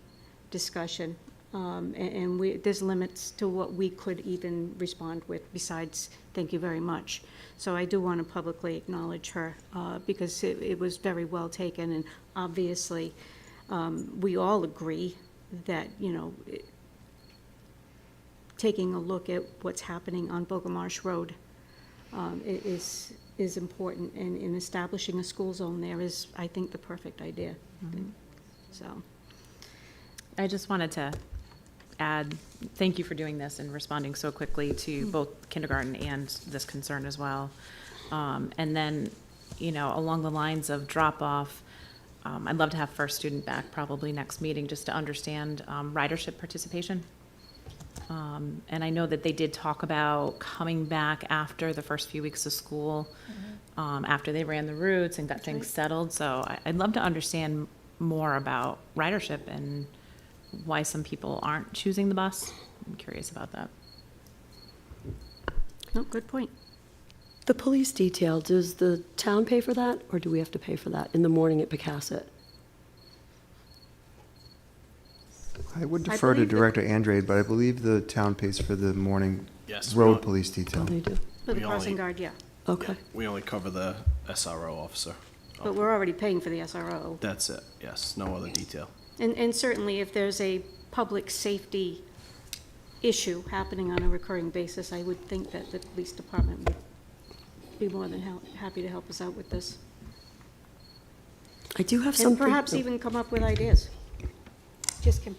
discussion, and there's limits to what we could even respond with besides, thank you very much. So I do want to publicly acknowledge her, because it was very well taken, and obviously, we all agree that, you know, taking a look at what's happening on Bogamarsh Road is important, and in establishing a school zone there is, I think, the perfect idea. So, I just wanted to add, thank you for doing this and responding so quickly to both kindergarten and this concern as well. And then, you know, along the lines of drop-off, I'd love to have first student back probably next meeting just to understand ridership participation. And I know that they did talk about coming back after the first few weeks of school, after they ran the routes and got things settled. So I'd love to understand more about ridership and why some people aren't choosing the bus. I'm curious about that. no, good point. The police detail, does the town pay for that, or do we have to pay for that in the morning at Pocasset? I would defer to believe that- Director Andrade, but I believe the town pays for the morning Yes, road police detail. Oh, they do? For the We crossing only- guard, yeah, Okay. We only cover the SRO officer. but we're already paying for the SRO. That's it, yes, no other detail. And certainly, if there's a public safety issue happening on a recurring basis, I would think that the police department would be more than happy to help us out with this. I do have And something. perhaps even come up with ideas. Just can,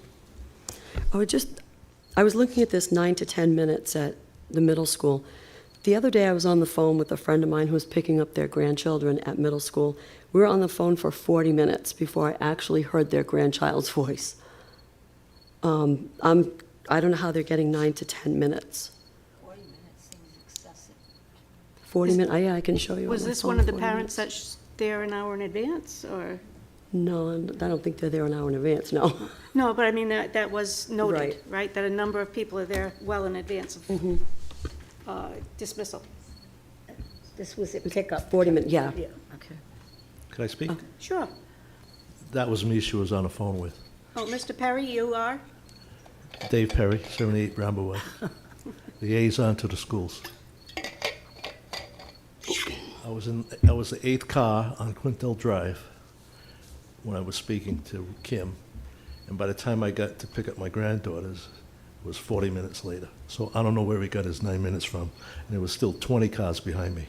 I was looking at this 9 to 10 minutes at the middle school. The other day, I was on the phone with a friend of mine who was picking up their grandchildren at middle school. We were on the phone for 40 minutes before I actually heard their grandchild's voice. I don't know how they're getting 9 to 10 minutes. 40 minutes seems excessive. 40 minutes, yeah, I can show you on was my this phone, one of the 40 parents minutes. that's there an hour in advance, or? No, I don't think they're there an hour in advance, no. No, but I mean, that was noted, Right. right? That a number of people are there well in advance of dismissal. This was a pickup. 40 minutes, yeah. Yeah, okay. Could I speak? Sure. That was me she was on the phone with. Oh, Mr. Perry, you are? Dave Perry, 78 Bramble Way, liaison to the schools. I was the 8th car on Quintel Drive when I was speaking to Kim, and by the time I got to pick up my granddaughters, it was 40 minutes later. So I don't know where he got his 9 minutes from, and there was still 20 cars behind me.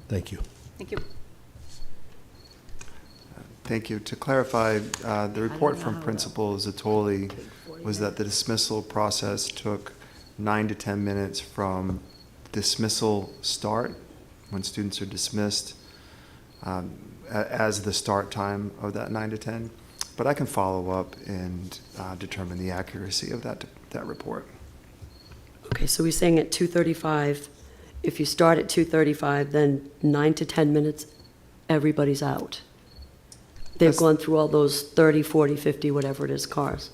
Thank you. Thank you. Thank you. To clarify, the report from Principal Zatoli was that the dismissal process took 9 to 10 minutes from dismissal start, when students are dismissed, as the start time of that 9 to 10. But I can follow up and determine the accuracy of that report. Okay, so we're saying at 2:35, if you start at 2:35, then 9 to 10 minutes, everybody's out. They've That's- gone through all those 30, 40, 50, whatever it is, cars.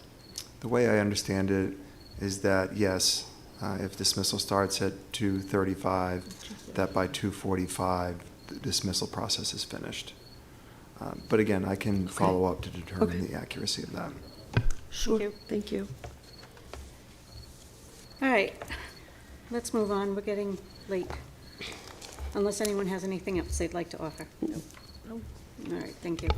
The way I understand it is that, yes, if dismissal starts at 2:35, that by 2:45, the dismissal process is finished. But again, I can follow up to determine Okay. the accuracy of that. Sure, you. thank you. All right, let's move on. We're getting late. Unless anyone has anything else they'd like to offer. No. All right, thank you.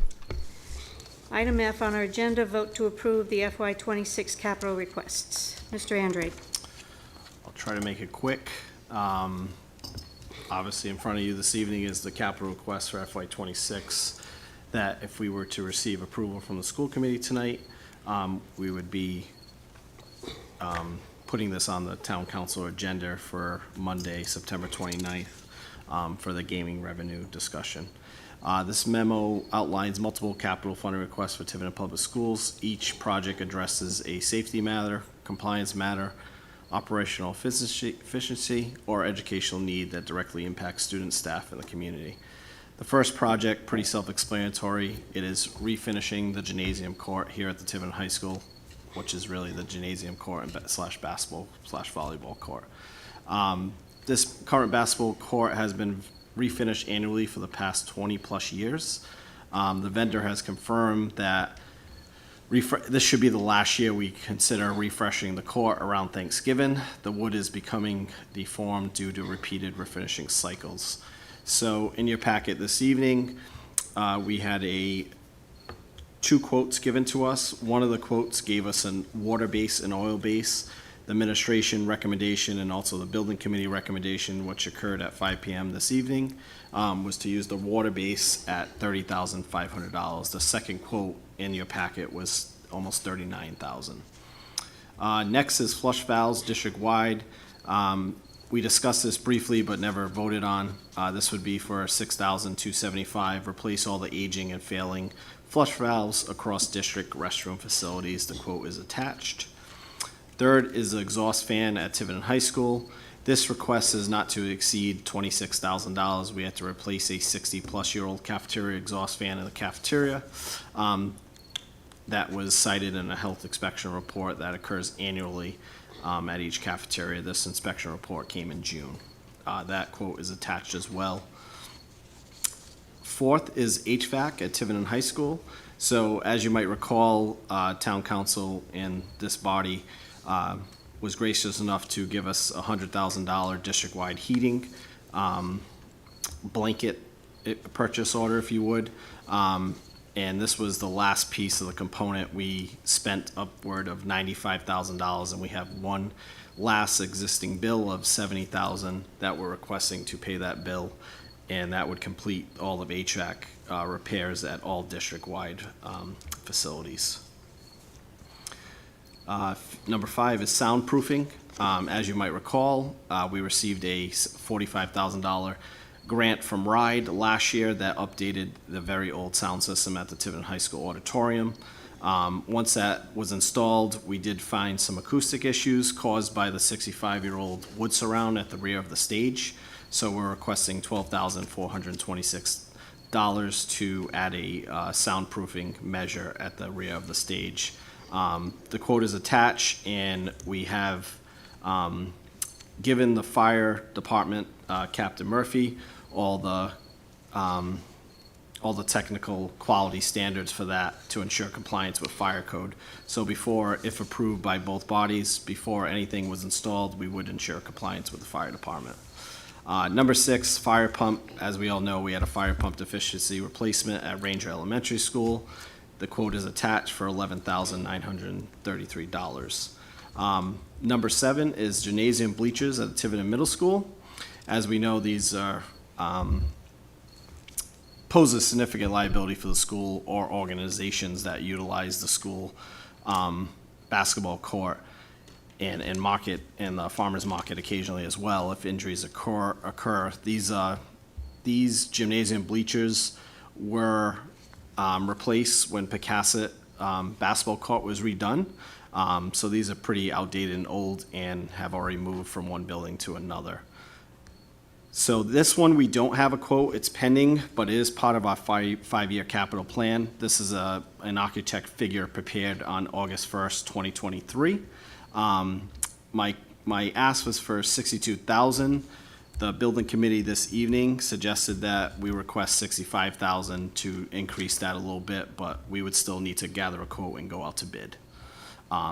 Item F on our agenda, vote to approve the FY26 capital requests. Mr. Andrade. I'll try to make it quick. Obviously, in front of you this evening is the capital request for FY26, that if we were to receive approval from the school committee tonight, we would be putting this on the town council agenda for Monday, September 29th, for the gaming revenue discussion. This memo outlines multiple capital funding requests for Tiverton Public Schools. Each project addresses a safety matter, compliance matter, operational efficiency, or educational need that directly impacts students, staff, and the community. The first project, pretty self-explanatory. It is refinishing the gymnasium court here at the Tiverton High School, which is really the gymnasium court and slash basketball slash volleyball court. This current basketball court has been refinished annually for the past 20-plus years. The vendor has confirmed that this should be the last year we consider refreshing the court around Thanksgiving. The wood is becoming deformed due to repeated refinishing cycles. So in your packet this evening, we had two quotes given to us. One of the quotes gave us a water base and oil base. The administration recommendation and also the building committee recommendation, which occurred at 5 p.m. this evening, was to use the water base at $30,500. The second quote in your packet was almost $39,000. Next is flush valves district-wide. We discussed this briefly but never voted on. This would be for $6,275. Replace all the aging and failing flush valves across district restroom facilities. The quote is attached. Third is the exhaust fan at Tiverton High School. This request is not to exceed $26,000. We had to replace a 60-plus-year-old cafeteria exhaust fan in the cafeteria. That was cited in a health inspection report that occurs annually at each cafeteria. This inspection report came in June. That quote is attached as well. Fourth is HVAC at Tiverton High School. So as you might recall, town council in this body was gracious enough to give us a $100,000 district-wide heating blanket purchase order, if you would. And this was the last piece of the component. We spent upward of $95,000, and we have one last existing bill of $70,000 that we're requesting to pay that bill, and that would complete all of HVAC repairs at all district-wide facilities. Number 5 is soundproofing. As you might recall, we received a $45,000 grant from RIGL last year that updated the very old sound system at the Tiverton High School auditorium. Once that was installed, we did find some acoustic issues caused by the 65-year-old wood surround at the rear of the stage. So we're requesting $12,426 to add a soundproofing measure at the rear of the stage. The quote is attached, and we have given the fire department, Captain Murphy, all the technical quality standards for that to ensure compliance with fire code. So before, if approved by both bodies, before anything was installed, we would ensure compliance with the fire department. Number 6, fire pump. As we all know, we had a fire pump deficiency replacement at Ranger Elementary School. The quote is attached for $11,933. Number 7 is gymnasium bleachers at Tiverton Middle School. As we know, these are pose a significant liability for the school or organizations that utilize the school basketball court and market and the farmers market occasionally as well. If injuries occur, these gymnasium bleachers were replaced when Pocasset basketball court was redone. So these are pretty outdated and old and have already moved from one building to another. So this one, we don't have a quote. It's pending, but it is part of our five-year capital plan. This is an architect figure prepared on August 1st, 2023. My ask was for $62,000. The building committee this evening suggested that we request $65,000 to increase that a little bit, but we would still need to gather a quote and go out to bid.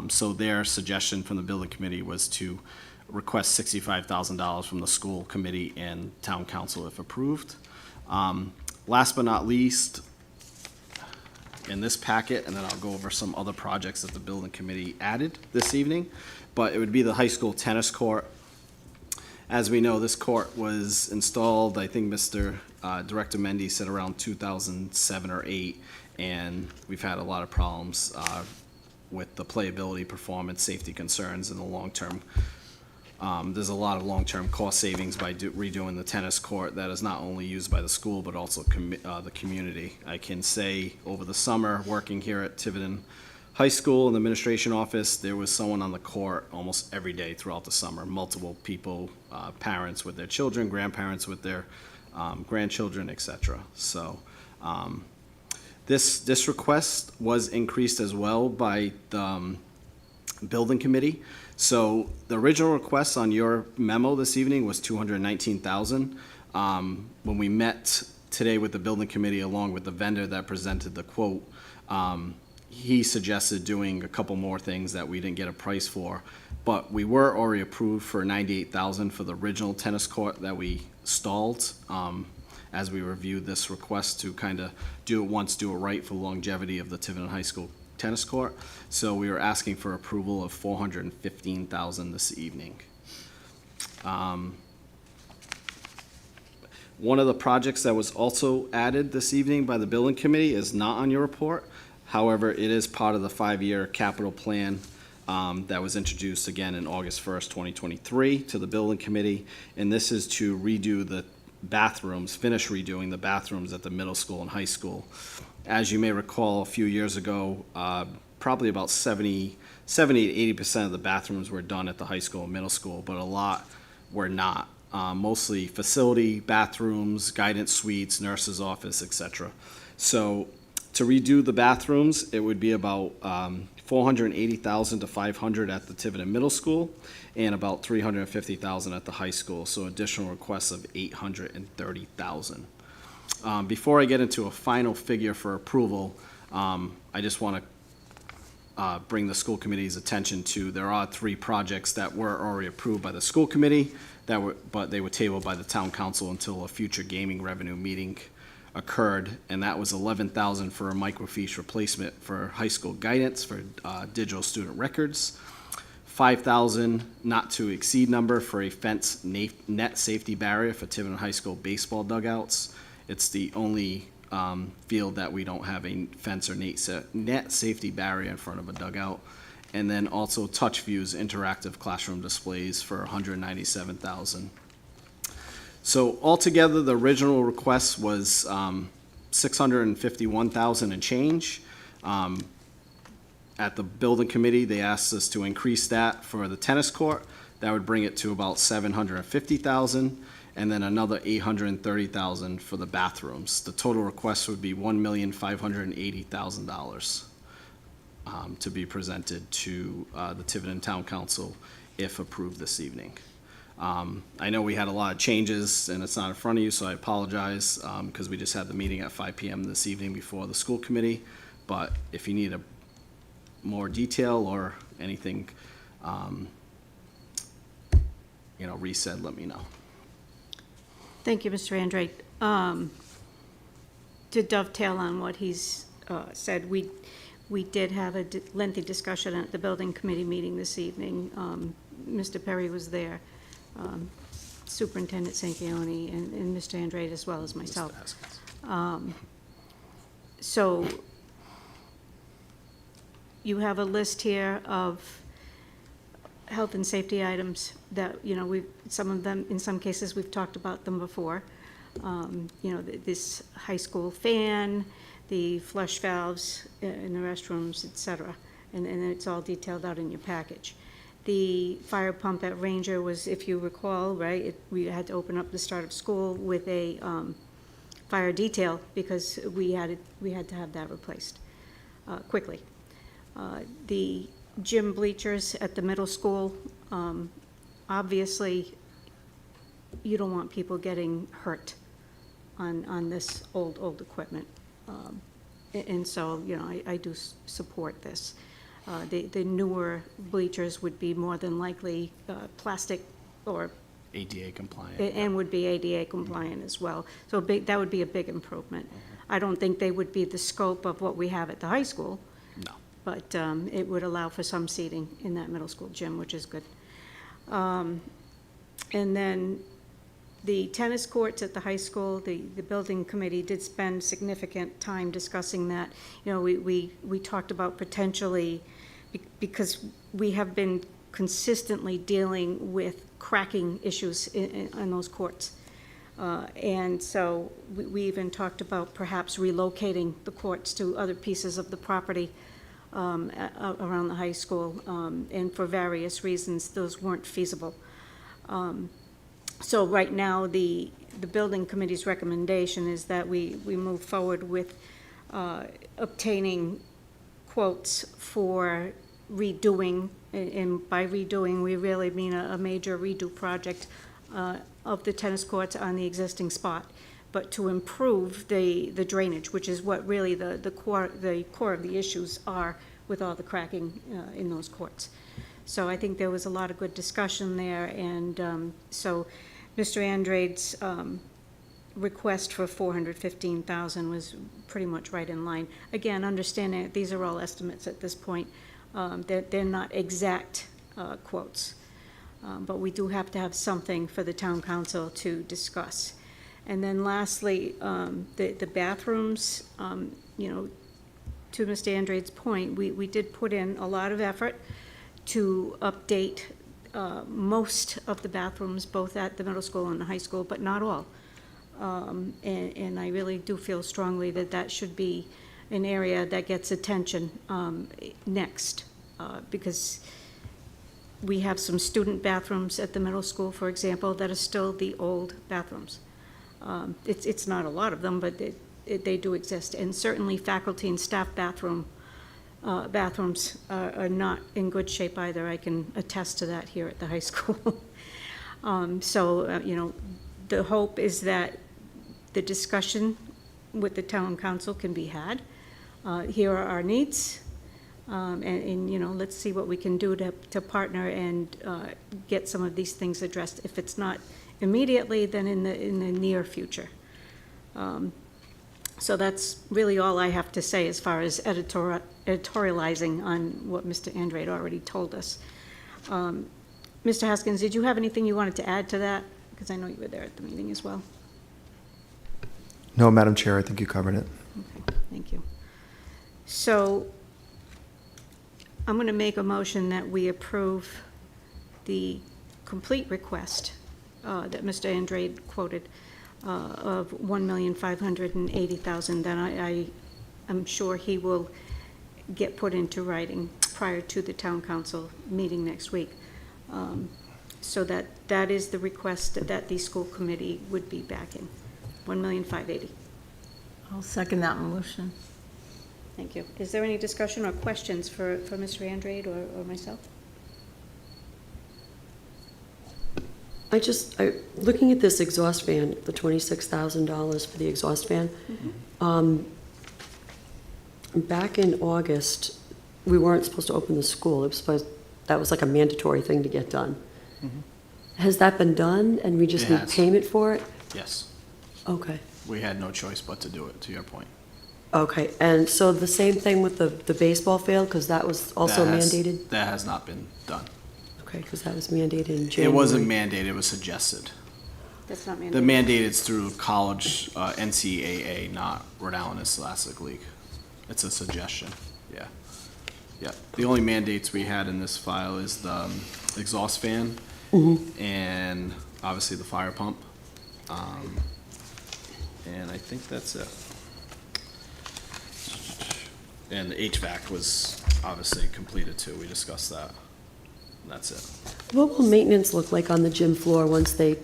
So their suggestion from the building committee was to request $65,000 from the school committee and town council if approved. Last but not least, in this packet, and then I'll go over some other projects that the building committee added this evening, but it would be the high school tennis court. As we know, this court was installed, I think Mr. Director Mendy said around 2007 or 8, and we've had a lot of problems with the playability, performance, safety concerns, and the long-term. There's a lot of long-term cost savings by redoing the tennis court that is not only used by the school but also the community. I can say over the summer, working here at Tiverton High School in the administration office, there was someone on the court almost every day throughout the summer. Multiple people, parents with their children, grandparents with their grandchildren, etc. So this request was increased as well by the building committee. So the original request on your memo this evening was $219,000. When we met today with the building committee along with the vendor that presented the quote, he suggested doing a couple more things that we didn't get a price for, but we were already approved for $98,000 for the original tennis court that we stalled as we reviewed this request to kind of do it right for longevity of the Tiverton High School tennis court. So we were asking for approval of $415,000 this evening. One of the projects that was also added this evening by the building committee is not on your report. However, it is part of the 5-year capital plan that was introduced again in August 1st, 2023 to the building committee. And this is to redo the bathrooms, finish redoing the bathrooms at the middle school and high school. As you may recall, a few years ago, probably about 70 to 80% of the bathrooms were done at the high school and middle school, but a lot were not. Mostly facility bathrooms, guidance suites, nurse's office, etc. So to redo the bathrooms, it would be about $480,000 to $500,000 at the Tiverton Middle School and about $350,000 at the high school. So additional requests of $830,000. Before I get into a final figure for approval, I just want to bring the school committee's attention to there are 3 projects that were already approved by the school committee but they were tabled by the town council until a future gaming revenue meeting occurred, and that was $11,000 for a microfiche replacement for high school guidance for digital student records, $5,000 not to exceed number for a fence net safety barrier for Tiverton High School baseball dugouts. It's the only field that we don't have a fence or net safety barrier in front of a dugout. And then also TouchView's interactive classroom displays for $197,000. So altogether, the original request was $651,000 and change. At the building committee, they asked us to increase that for the tennis court. That would bring it to about $750,000, and then another $830,000 for the bathrooms. The total request would be $1,580,000. To be presented to the Tiverton Town Council if approved this evening. I know we had a lot of changes and it's not in front of you, so I apologize because we just had the meeting at 5 p.m. this evening before the school committee. But if you need more detail or anything, resaid, let me know. Thank you, Mr. Andrade. To dovetail on what he's said, we did have a lengthy discussion at the building committee meeting this evening. Mr. Perry was there, Superintendent Sanquioni, and Mr. Andrade, as well as myself. So you have a list here of health and safety items that, some of them, in some cases, we've talked about them before. This high school fan, the flush valves in the restrooms, etc. And it's all detailed out in your package. The fire pump at Ranger was, if you recall, right, we had to open up the start of school with a fire detail because we had to have that replaced quickly. The gym bleachers at the middle school, obviously, you don't want people getting hurt on this old equipment. And so, I do support this. The newer bleachers would be more than likely plastic or ADA compliant. and would be ADA compliant as well. So that would be a big improvement. I don't think they would be the scope of what we have at the high school. No. But it would allow for some seating in that middle school gym, which is good. And then the tennis courts at the high school, the building committee did spend significant time discussing that. We talked about potentially, because we have been consistently dealing with cracking issues in those courts. And so we even talked about perhaps relocating the courts to other pieces of the property around the high school, and for various reasons, those weren't feasible. So right now, the building committee's recommendation is that we move forward with obtaining quotes for redoing, and by redoing, we really mean a major redo project of the tennis courts on the existing spot, but to improve the drainage, which is what really the core of the issues are with all the cracking in those courts. So I think there was a lot of good discussion there, and so Mr. Andrade's request for $415,000 was pretty much right in line. Again, understanding that these are all estimates at this point, they're not exact quotes, but we do have to have something for the town council to discuss. And then lastly, the bathrooms, you know, to Mr. Andrade's point, we did put in a lot of effort to update most of the bathrooms, both at the middle school and the high school, but not all. And I really do feel strongly that that should be an area that gets attention next, because we have some student bathrooms at the middle school, for example, that are still the old bathrooms. It's not a lot of them, but they do exist. And certainly faculty and staff bathrooms are not in good shape either. I can attest to that here at the high school. You know, the hope is that the discussion with the town council can be had. Here are our needs, and you know, let's see what we can do to partner and get some of these things addressed. If it's not immediately, then in the near future. So that's really all I have to say as far as editorializing on what Mr. Andrade already told us. Mr. Haskins, did you have anything you wanted to add to that? Because I know you were there at the meeting as well. No, Madam Chair, I think you covered it. Okay, thank you. So I'm going to make a motion that we approve the complete request that Mr. Andrade quoted of $1,580,000. Then I am sure he will get put into writing prior to the town council meeting next week. So that is the request that the school committee would be backing, $1,580,000. I'll second that motion. Thank you. Is there any discussion or questions for Mr. Andrade or myself? Looking at this exhaust fan, the $26,000 for the exhaust fan, back in August, we weren't supposed to open the school. That was like a mandatory thing to get done. Has that been done, and we just It need has. payment for it? Yes. Okay. We had no choice but to do it, to your point. Okay, and so the same thing with the baseball field, because that was also mandated? That has not been done. Okay, because that was mandated in January. It wasn't mandated, it was suggested. That's not The mandated. mandate is through college, NCAA, not Rhode Island Scholastic League. It's a suggestion, yeah. Yeah, the only mandates we had in this file is the exhaust fan and obviously the fire pump. And I think that's it. And the HVAC was obviously completed too, we discussed that. And that's it. What will maintenance look like on the gym floor once they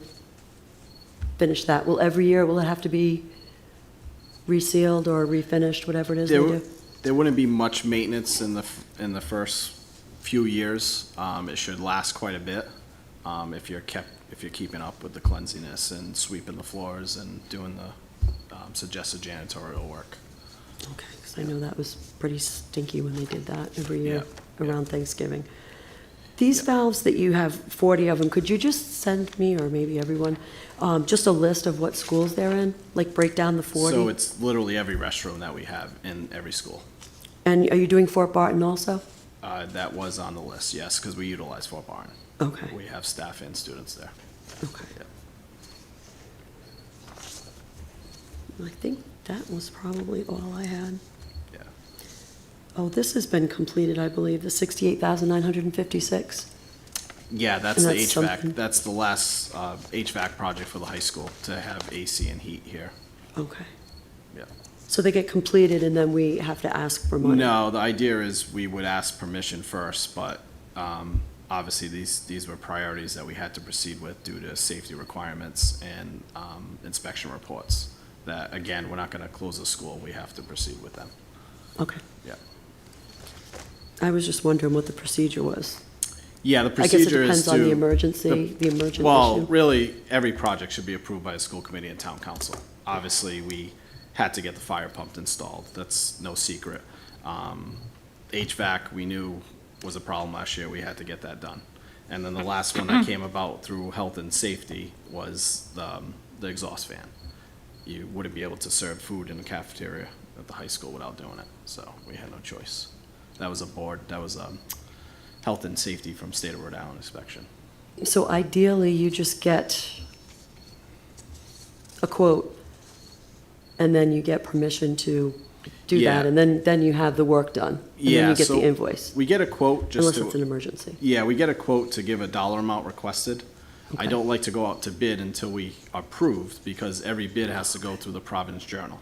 finish that? Will it have to be resealed or refinished, whatever it is they do? There wouldn't be much maintenance in the first few years. It should last quite a bit if you're keeping up with the cleanliness and sweeping the floors and doing the suggested janitorial work. Okay, because I know that was pretty stinky when they did that every year around Thanksgiving. These valves that you have, 40 of them, could you just send me, or maybe everyone, just a list of what schools they're in? Like break down the 40? So it's literally every restroom that we have in every school. And are you doing Fort Barton also? That was on the list, yes, because we utilize Fort Barton. Okay. We have staff and students there. Okay. Yeah. I think that was probably all I had. Yeah. Oh, this has been completed, I believe, the 68,956. Yeah, that's And the that's HVAC. something- That's the last HVAC project for the high school, to have AC and heat here. Okay. Yeah. So they get completed and then we have to ask for money? No, the idea is we would ask permission first, but obviously, these were priorities that we had to proceed with due to safety requirements and inspection reports. That, again, we're not going to close the school. We have to proceed with them. Okay. Yeah. I was just wondering what the procedure was. Yeah, the I guess it procedure is depends on the to. emergency, the emergent Well, issue. really, every project should be approved by the school committee and town council. Obviously, we had to get the fire pump installed. That's no secret. HVAC, we knew was a problem last year. We had to get that done. And then the last one that came about through health and safety was the exhaust fan. You wouldn't be able to serve food in the cafeteria at the high school without doing it. So we had no choice. That was health and safety from State of Rhode Island inspection. So ideally, you just get a quote, and then you get permission to do Yeah. that, and then you have the work done. And then Yeah, you get so the invoice, we get a quote just unless it's an to, emergency. yeah, we get a quote to give a dollar amount requested. I Okay. don't like to go out to bid until we are approved, because every bid has to go through the Providence Journal,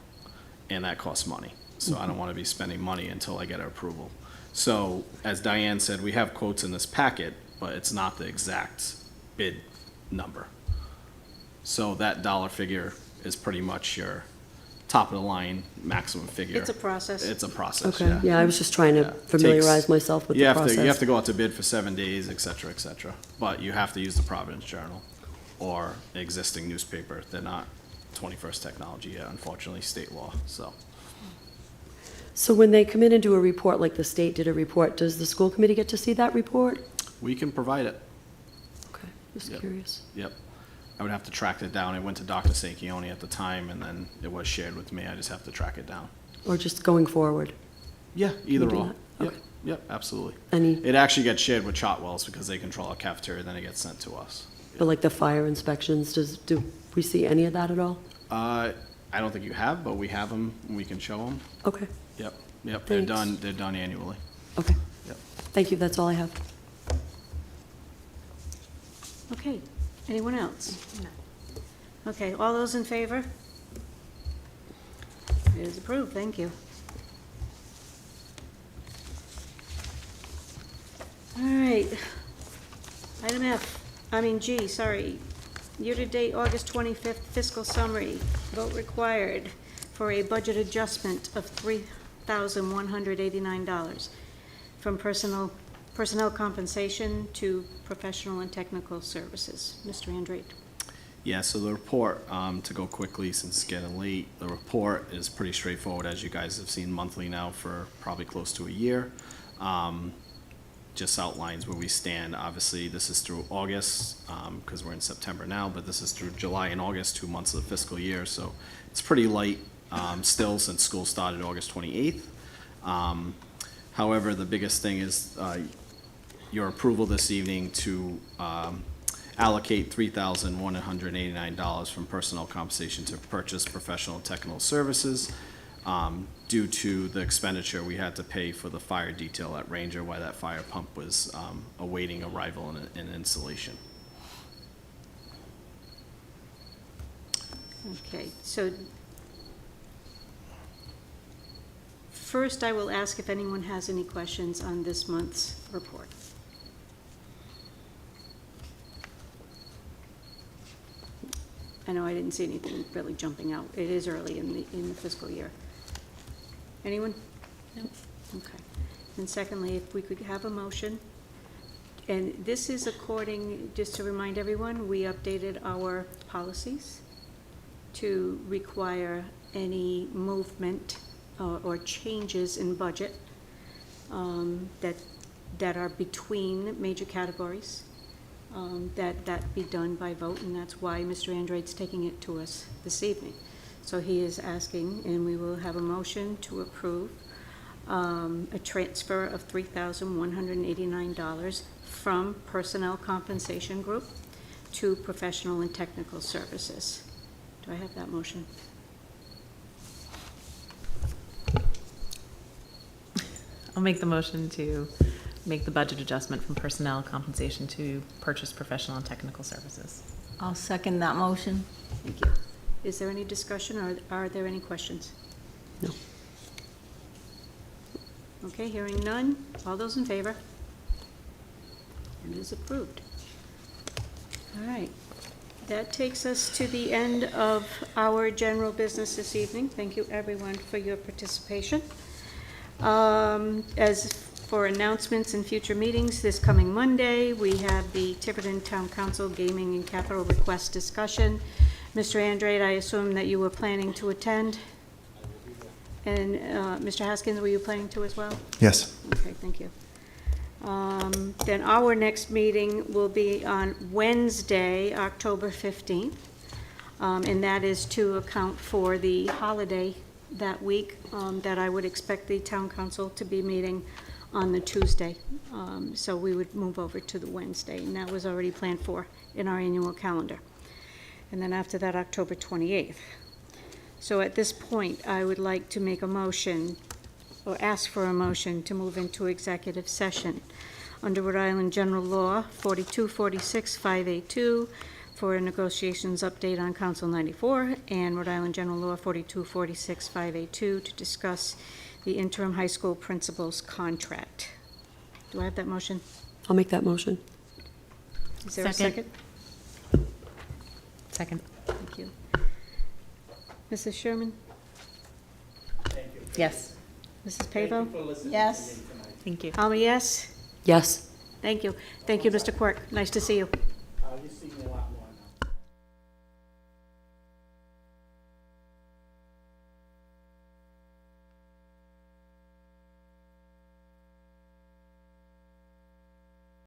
and that costs money. So I don't want to be spending money until I get approval. So, as Diane said, we have quotes in this packet, but it's not the exact bid number. So that dollar figure is pretty much your top of the line maximum figure. It's a process. It's a process, Okay, yeah. yeah, I was just trying Yeah. to Takes- familiarize myself with the You have process. to go out to bid for 7 days, et cetera, et cetera. But you have to use the Providence Journal or existing newspaper. They're not 21st technology yet, unfortunately, state law, so. So when they come in and do a report, like the state did a report, does the school committee get to see that report? We can provide it, Okay, just Yep. curious. yep. I would have to track it down. It went to Dr. Sanquioni at the time, and then it was shared with me. I just have to track it down. Or just going forward? Yeah, either do or. that? Yep, Okay. yep, absolutely. Any, It actually gets shared with Chotwell's because they control our cafeteria, then it gets sent to us. but like the fire inspections, do we see any of that at all? I don't think you have, but we have them, we can show them. Okay, Yep, yep, Thanks. they're done annually. okay. Yep. Thank you, that's all I have. Okay, anyone else? Okay, all those in favor? It is approved, thank you. All right. Item G, sorry. Year-to-date August 25th fiscal summary. Vote required for a budget adjustment of $3,189 from personnel compensation to professional and technical services. Mr. Andrade. Yeah, so the report, to go quickly since it's getting late, the report is pretty straightforward, as you guys have seen monthly now for probably close to a year. Just outlines where we stand. Obviously, this is through August, because we're in September now, but this is through July and August, 2 months of the fiscal year, so it's pretty light still since school started August 28th. However, the biggest thing is your approval this evening to allocate $3,189 from personnel compensation to purchase professional and technical services due to the expenditure we had to pay for the fire detail at Ranger while that fire pump was awaiting arrival and installation. Okay, so first I will ask if anyone has any questions on this month's report. I know I didn't see anything really jumping out. It is early in the fiscal year. Anyone? No. Okay. And secondly, if we could have a motion, and this is according, just to remind everyone, we updated our policies to require any movement or changes in budget that are between major categories, that be done by vote, and that's why Mr. Andrade's taking it to us this evening. So he is asking, and we will have a motion to approve a transfer of $3,189 from Personnel Compensation Group to Professional and Technical Services. Do I have that motion? I'll make the motion to make the budget adjustment from personnel compensation to purchase professional and technical services. I'll second that motion. Thank you. Is there any discussion, or are there any questions? No. Okay, hearing none. All those in favor? It is approved. All right. That takes us to the end of our general business this evening. Thank you, everyone, for your participation. As for announcements and future meetings, this coming Monday, we have the Tiverton Town Council Gaming and Capital Request discussion. Mr. Andrade, I assume that you were planning to attend? And Mr. Haskins, were you planning to as well? Yes. Okay, thank you. Then our next meeting will be on Wednesday, October 15th, and that is to account for the holiday that week, that I would expect the town council to be meeting on the Tuesday. So we would move over to the Wednesday, and that was already planned for in our annual calendar. And then after that, October 28th. So at this point, I would like to make a motion, or ask for a motion, to move into executive session under Rhode Island General Law 4246582 for a negotiations update on Council 94, and Rhode Island General Law 4246582 to discuss the interim high school principal's contract. Do I have that motion? I'll make that motion. Is there a second? Second. Thank you. Mrs. Sherman? Yes. Mrs. Pavo? Yes? Thank you. I'm a yes. Yes. Thank you. Thank you, Mr. Quirk. Nice to see you.